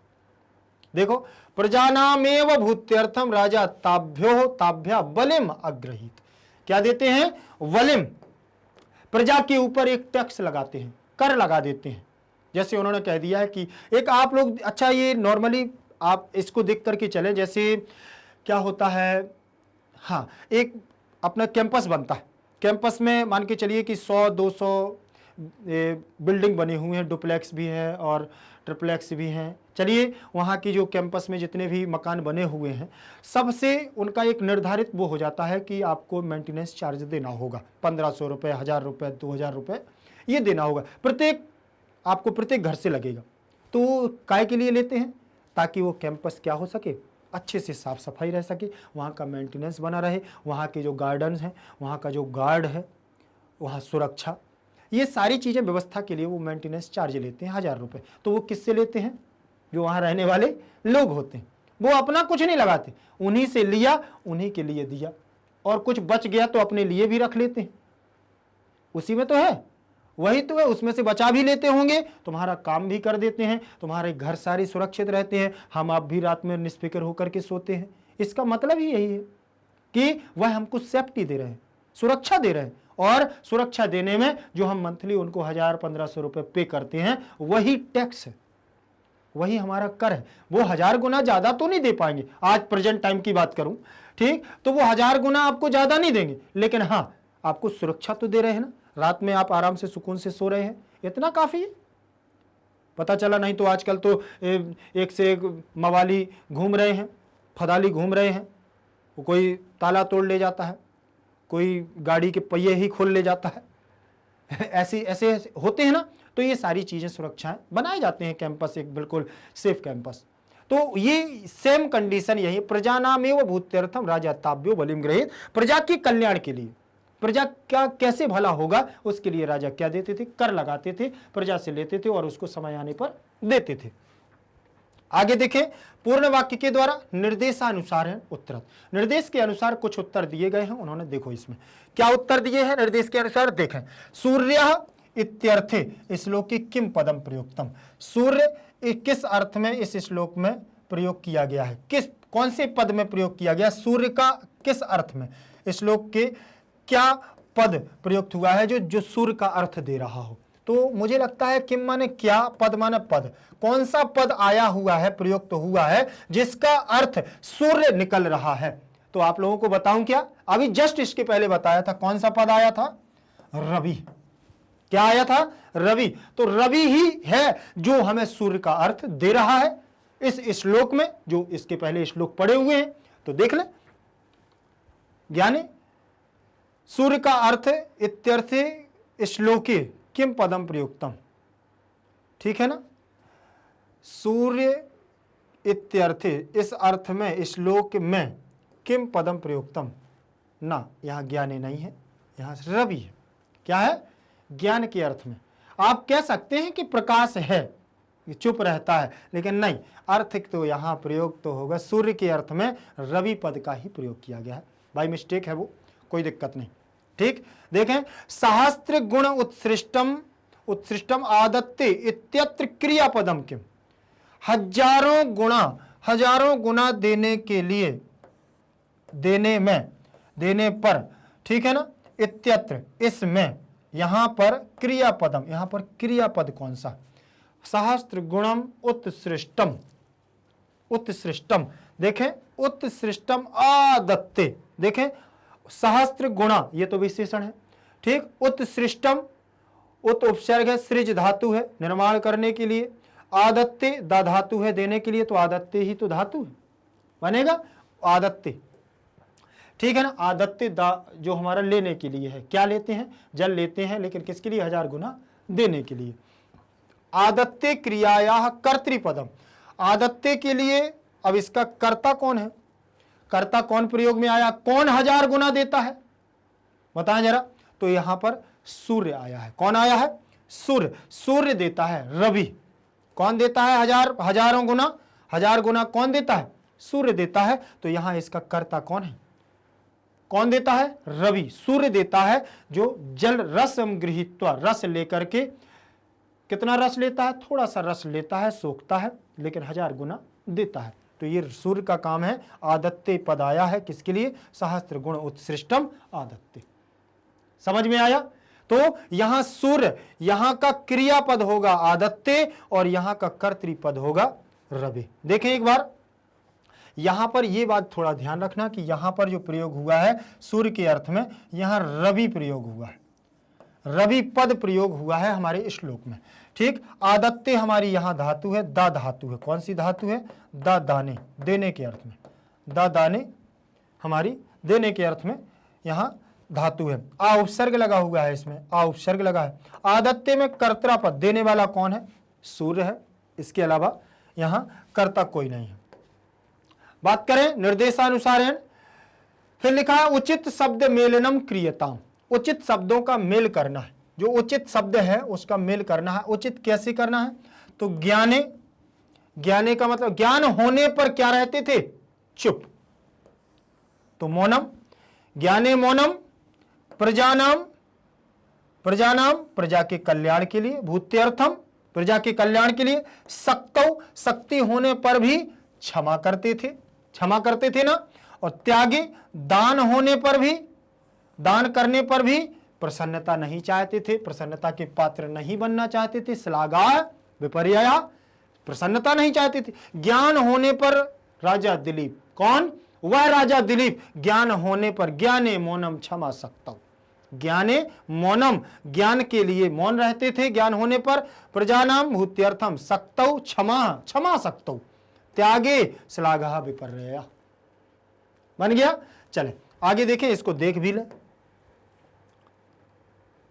देखो, प्रजानामेव भूत्यर्थम राजा ताभ्या वलिम अग्रहित, क्या देते हैं? वलिम, प्रजा के ऊपर एक टैक्स लगाते हैं, कर लगा देते हैं। जैसे उन्होंने कह दिया है कि एक आप लोग, अच्छा ये नॉर्मली आप इसको देख करके चलें, जैसे क्या होता है, हाँ, एक अपना कैंपस बनता है, कैंपस में मान के चलिए कि 100-200 बिल्डिंग बनी हुई हैं, डुप्लेक्स भी है और ट्रिप्लेक्स भी हैं। चलिए वहाँ की जो कैंपस में जितने भी मकान बने हुए हैं, सबसे उनका एक निर्धारित वो हो जाता है कि आपको मेंटेनेंस चार्ज देना होगा, 1500 रुपये, 1000 रुपये, 2000 रुपये ये देना होगा, आपको प्रत्येक घर से लगेगा। तो काय के लिए लेते हैं? ताकि वो कैंपस क्या हो सके, अच्छे से साफ सफाई रह सके, वहाँ का मेंटेनेंस बना रहे, वहाँ के जो गार्डन्स हैं, वहाँ का जो गार्ड है, वहाँ सुरक्षा, ये सारी चीज़ें व्यवस्था के लिए वो मेंटेनेंस चार्ज लेते हैं 1000 रुपये। तो वो किससे लेते हैं, जो वहाँ रहने वाले लोग होते हैं। वो अपना कुछ नहीं लगाते, उन्हीं से लिया, उन्हीं के लिए दिया, और कुछ बच गया तो अपने लिए भी रख लेते हैं, उसी में तो है, वही तो है, उसमें से बचा भी लेते होंगे, तुम्हारा काम भी कर देते हैं, तुम्हारे घर सारे सुरक्षित रहते हैं, हम आप भी रात में निष्फिक्र होकर के सोते हैं। इसका मतलब ही यही है कि वह हमको सेफ्टी दे रहे हैं, सुरक्षा दे रहे हैं, और सुरक्षा देने में जो हम मंथली उनको 1000-1500 रुपये पे करते हैं, वही टैक्स है, वही हमारा कर है। वो 1000 गुना ज्यादा तो नहीं दे पाएंगे, आज प्रेजेंट टाइम की बात करूं, ठीक, तो वो 1000 गुना आपको ज्यादा नहीं देंगे, लेकिन हाँ आपको सुरक्षा तो दे रहे हैं ना, रात में आप आराम से सुकून से सो रहे हैं, इतना काफी है। पता चला नहीं तो आजकल तो एक से एक मवाली घूम रहे हैं, फदाली घूम रहे हैं, वो कोई ताला तोड़ ले जाता है, कोई गाड़ी के पहिए ही खोल ले जाता है, ऐसे होते हैं ना। तो ये सारी चीजें सुरक्षाएं बनाए जाते हैं, कैंपस एक बिल्कुल सेफ कैंपस। तो ये सेम कंडीशन यही, प्रजानामेव भूत्यर्थम राजा ताभ्यो बलिम गृहीत, प्रजा के कल्याण के लिए, प्रजा का कैसे भला होगा उसके लिए राजा क्या देते थे, कर लगाते थे, प्रजा से लेते थे और उसको समय आने पर देते थे। आगे देखें, पूर्ण वाक्य के द्वारा निर्देशानुसार है उत्तर, निर्देश के अनुसार कुछ उत्तर दिए गए हैं उन्होंने, देखो इसमें क्या उत्तर दिए हैं निर्देश के अनुसार, देखें। सूर्य इत्यर्थे श्लोक की किम पदम प्रयुक्तम, सूर्य किस अर्थ में इस श्लोक में प्रयोग किया गया है, किस कौन से पद में प्रयोग किया गया, सूर्य का किस अर्थ में, श्लोक के क्या पद प्रयुक्त हुआ है जो सूर्य का अर्थ दे रहा हो। तो मुझे लगता है किम माने क्या, पद माने पद, कौन सा पद आया हुआ है, प्रयुक्त हुआ है जिसका अर्थ सूर्य निकल रहा है। तो आप लोगों को बताऊं क्या, अभी जस्ट इसके पहले बताया था, कौन सा पद आया था, रवि। क्या आया था, रवि। तो रवि ही है जो हमें सूर्य का अर्थ दे रहा है इस श्लोक में, जो इसके पहले श्लोक पढ़े हुए हैं। तो देख ले ज्ञानी, सूर्य का अर्थ इत्यर्थे श्लोके किम पदम प्रयुक्तम, ठीक है ना, सूर्य इत्यर्थे इस अर्थ में श्लोक में किम पदम प्रयुक्तम, ना यहां ज्ञाने नहीं है, यहां रवि है। क्या है, ज्ञान के अर्थ में। आप कह सकते हैं कि प्रकाश है, ये चुप रहता है, लेकिन नहीं, अर्थ तो यहां प्रयोग तो होगा सूर्य के अर्थ में रवि पद का ही प्रयोग किया गया है, बाई मिस्टेक है वो, कोई दिक्कत नहीं, ठीक। देखें, सहस्त्र गुण उत्सृष्टम आदत्ते इत्यत्र क्रियापदम किम, हजारों गुना देने के लिए, देने पर, ठीक है ना, इत्यत्र इसमें, यहां पर क्रियापदम, यहां पर क्रियापद कौन सा, सहस्त्र गुणम उत्सृष्टम, उत्सृष्टम, देखें उत्सृष्टम आदत्ते, देखें सहस्त्र गुणा ये तो विशेषण है, ठीक, उत्सृष्टम, उत उपसर्ग है, सृज धातु है निर्माण करने के लिए, आदत्ते दा धातु है देने के लिए, तो आदत्ते ही तो धातु है, बनेगा आदत्ते, ठीक है ना। आदत्ते दा जो हमारा लेने के लिए है, क्या लेते हैं, जल लेते हैं, लेकिन किसके लिए, 1000 गुना देने के लिए। आदत्ते क्रियाया कर्तृपदम, आदत्ते के लिए, अब इसका कर्ता कौन है, कर्ता कौन प्रयोग में आया, कौन 1000 गुना देता है, बताएं जरा। तो यहां पर सूर्य आया है, कौन आया है, सूर्य, सूर्य देता है, रवि कौन देता है, हजारों गुना, 1000 गुना कौन देता है, सूर्य देता है। तो यहां इसका कर्ता कौन है, कौन देता है, रवि, सूर्य देता है, जो जल रसम गृहीत्वा, रस लेकर के, कितना रस लेता है, थोड़ा सा रस लेता है, सोखता है, लेकिन 1000 गुना देता है। तो ये सूर्य का काम है। आदत्ते पद आया है किसके लिए, सहस्त्र गुण उत्सृष्टम आदत्ते, समझ में आया। तो यहां सूर्य, यहां का क्रियापद होगा आदत्ते और यहां का कर्तृपद होगा रवि। देखें एक बार, यहां पर यह बात थोड़ा ध्यान रखना कि यहां पर जो प्रयोग हुआ है सूर्य के अर्थ में, यहां रवि प्रयोग हुआ है, रवि पद प्रयोग हुआ है हमारे श्लोक में, ठीक। आदत्ते हमारी यहां धातु है, दा धातु है, कौन सी धातु है, दा दाने, देने के अर्थ में, दा दाने हमारी देने के अर्थ में यहां धातु है। आ उपसर्ग लगा हुआ है इसमें, आ उपसर्ग लगा है। आदत्ते में कर्ता पद, देने वाला कौन है, सूर्य है। इसके अलावा यहां कर्ता कोई नहीं है। बात करें निर्देशानुसारेण, फिर लिखा है उचित शब्द मेलनम क्रियताम, उचित शब्दों का मेल करना है, जो उचित शब्द है उसका मेल करना है। उचित कैसे करना है, तो ज्ञाने, ज्ञाने का मतलब ज्ञान होने पर क्या रहते थे, चुप, तो मौनम, ज्ञाने मौनम, प्रजानाम, प्रजानाम प्रजा के कल्याण के लिए, भूत्यर्थम प्रजा के कल्याण के लिए, सक्तौ शक्ति होने पर भी क्षमा करते थे, क्षमा करते थे ना, और त्यागी दान होने पर भी, दान करने पर भी प्रसन्नता नहीं चाहते थे, प्रसन्नता के पात्र नहीं बनना चाहते थे, श्लाघा विपर्यया, प्रसन्नता नहीं चाहते थे। ज्ञान होने पर राजा दिलीप, कौन, वह राजा दिलीप ज्ञान होने पर ज्ञाने मौनम क्षमा सकता, ज्ञाने मौनम ज्ञान के लिए मौन रहते थे ज्ञान होने पर, प्रजानाम भूत्यर्थम सक्तौ क्षमा, क्षमा सकतौ, त्यागे श्लाघा विपर्यया। बन गया। चले आगे देखें, इसको देख भी ले,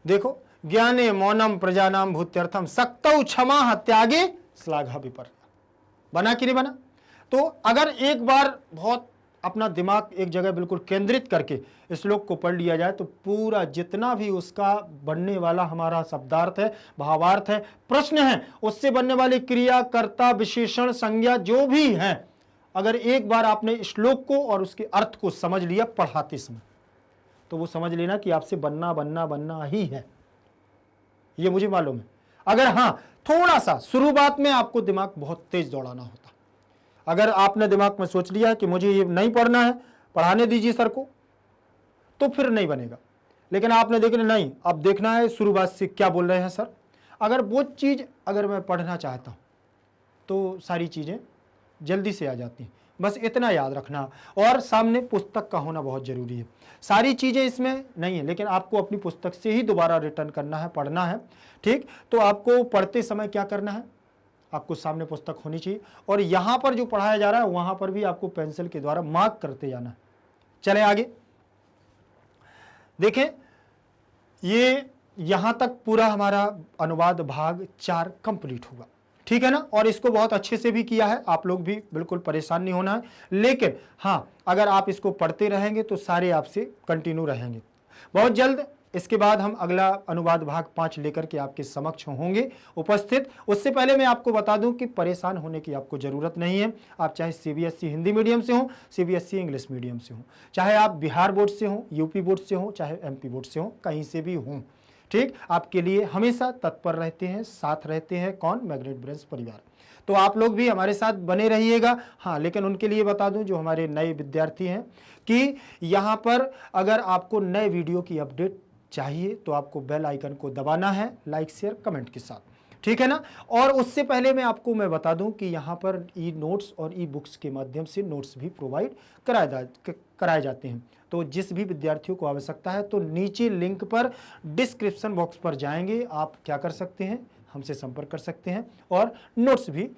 देखो ज्ञाने मौनम प्रजानाम भूत्यर्थम सक्तौ क्षमा त्यागे श्लाघा विपर्यया, बना कि नहीं बना। तो अगर एक बार बहुत अपना दिमाग एक जगह बिल्कुल केंद्रित करके इस श्लोक को पढ़ लिया जाए तो पूरा जितना भी उसका बनने वाला हमारा शब्दार्थ है, भावार्थ है, प्रश्न है, उससे बनने वाली क्रिया, कर्ता, विशेषण, संज्ञा जो भी है, अगर एक बार आपने श्लोक को और उसके अर्थ को समझ लिया पढ़ाते समय, तो वो समझ लेना कि आपसे बनना बनना बनना ही है, ये मुझे मालूम है। अगर हाँ थोड़ा सा शुरुआत में आपको दिमाग बहुत तेज दौड़ाना होता, अगर आपने दिमाग में सोच लिया कि मुझे ये नहीं पढ़ना है, पढ़ाने दीजिए सर को, तो फिर नहीं बनेगा। लेकिन आपने देखना नहीं, अब देखना है शुरुआत से क्या बोल रहे हैं सर। अगर वो चीज़ अगर मैं पढ़ना चाहता हूँ तो सारी चीज़ें जल्दी से आ जाती हैं, बस इतना याद रखना। और सामने पुस्तक का होना बहुत ज़रूरी है, सारी चीज़ें इसमें नहीं है, लेकिन आपको अपनी पुस्तक से ही दोबारा रिटर्न करना है, पढ़ना है, ठीक। तो आपको पढ़ते समय क्या करना है, आपको सामने पुस्तक होनी चाहिए, और यहाँ पर जो पढ़ाया जा रहा है वहाँ पर भी आपको पेंसिल के द्वारा मार्क करते जाना है। चले आगे देखें, ये यहाँ तक पूरा हमारा अनुवाद भाग 4 कंप्लीट होगा, ठीक है ना। और इसको बहुत अच्छे से भी किया है, आप लोग भी बिल्कुल परेशान नहीं होना है। लेकिन हाँ, अगर आप इसको पढ़ते रहेंगे तो सारे आपसे कंटिन्यू रहेंगे। बहुत जल्द इसके बाद हम अगला अनुवाद भाग 5 लेकर के आपके समक्ष होंगे उपस्थित। उससे पहले मैं आपको बता दूं कि परेशान होने की आपको ज़रूरत नहीं है। आप चाहे सीबीएसई हिंदी मीडियम से हो, सीबीएसई इंग्लिश मीडियम से हो, चाहे आप बिहार बोर्ड से हो, यूपी बोर्ड से हो, चाहे एमपी बोर्ड से हो, कहीं से भी हों, ठीक, आपके लिए हमेशा तत्पर रहते हैं, साथ रहते हैं। कौन, मैग्नेट ब्रेन्स परिवार। तो आप लोग भी हमारे साथ बने रहिएगा। हाँ, लेकिन उनके लिए बता दूं जो हमारे नए विद्यार्थी हैं कि यहाँ पर अगर आपको नए वीडियो की अपडेट चाहिए तो आपको बेल आइकन को दबाना है, लाइक शेयर कमेंट के साथ, ठीक है ना। और उससे पहले मैं बता दूं कि यहाँ पर ई नोट्स और ई बुक्स के माध्यम से नोट्स भी प्रोवाइड कराए जाते हैं। तो जिस भी विद्यार्थियों को आवश्यकता है तो नीचे लिंक पर डिस्क्रिप्शन बॉक्स पर जाएंगे, आप क्या कर सकते हैं, हमसे संपर्क कर सकते हैं और नोट्स भी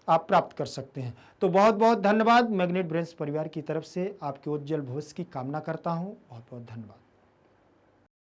आप प्राप्त कर सकते हैं। तो बहुत बहुत धन्यवाद। मैग्नेट ब्रेन्स परिवार की तरफ से आपके उज्जवल भविष्य की कामना करता हूँ। बहुत बहुत धन्यवाद।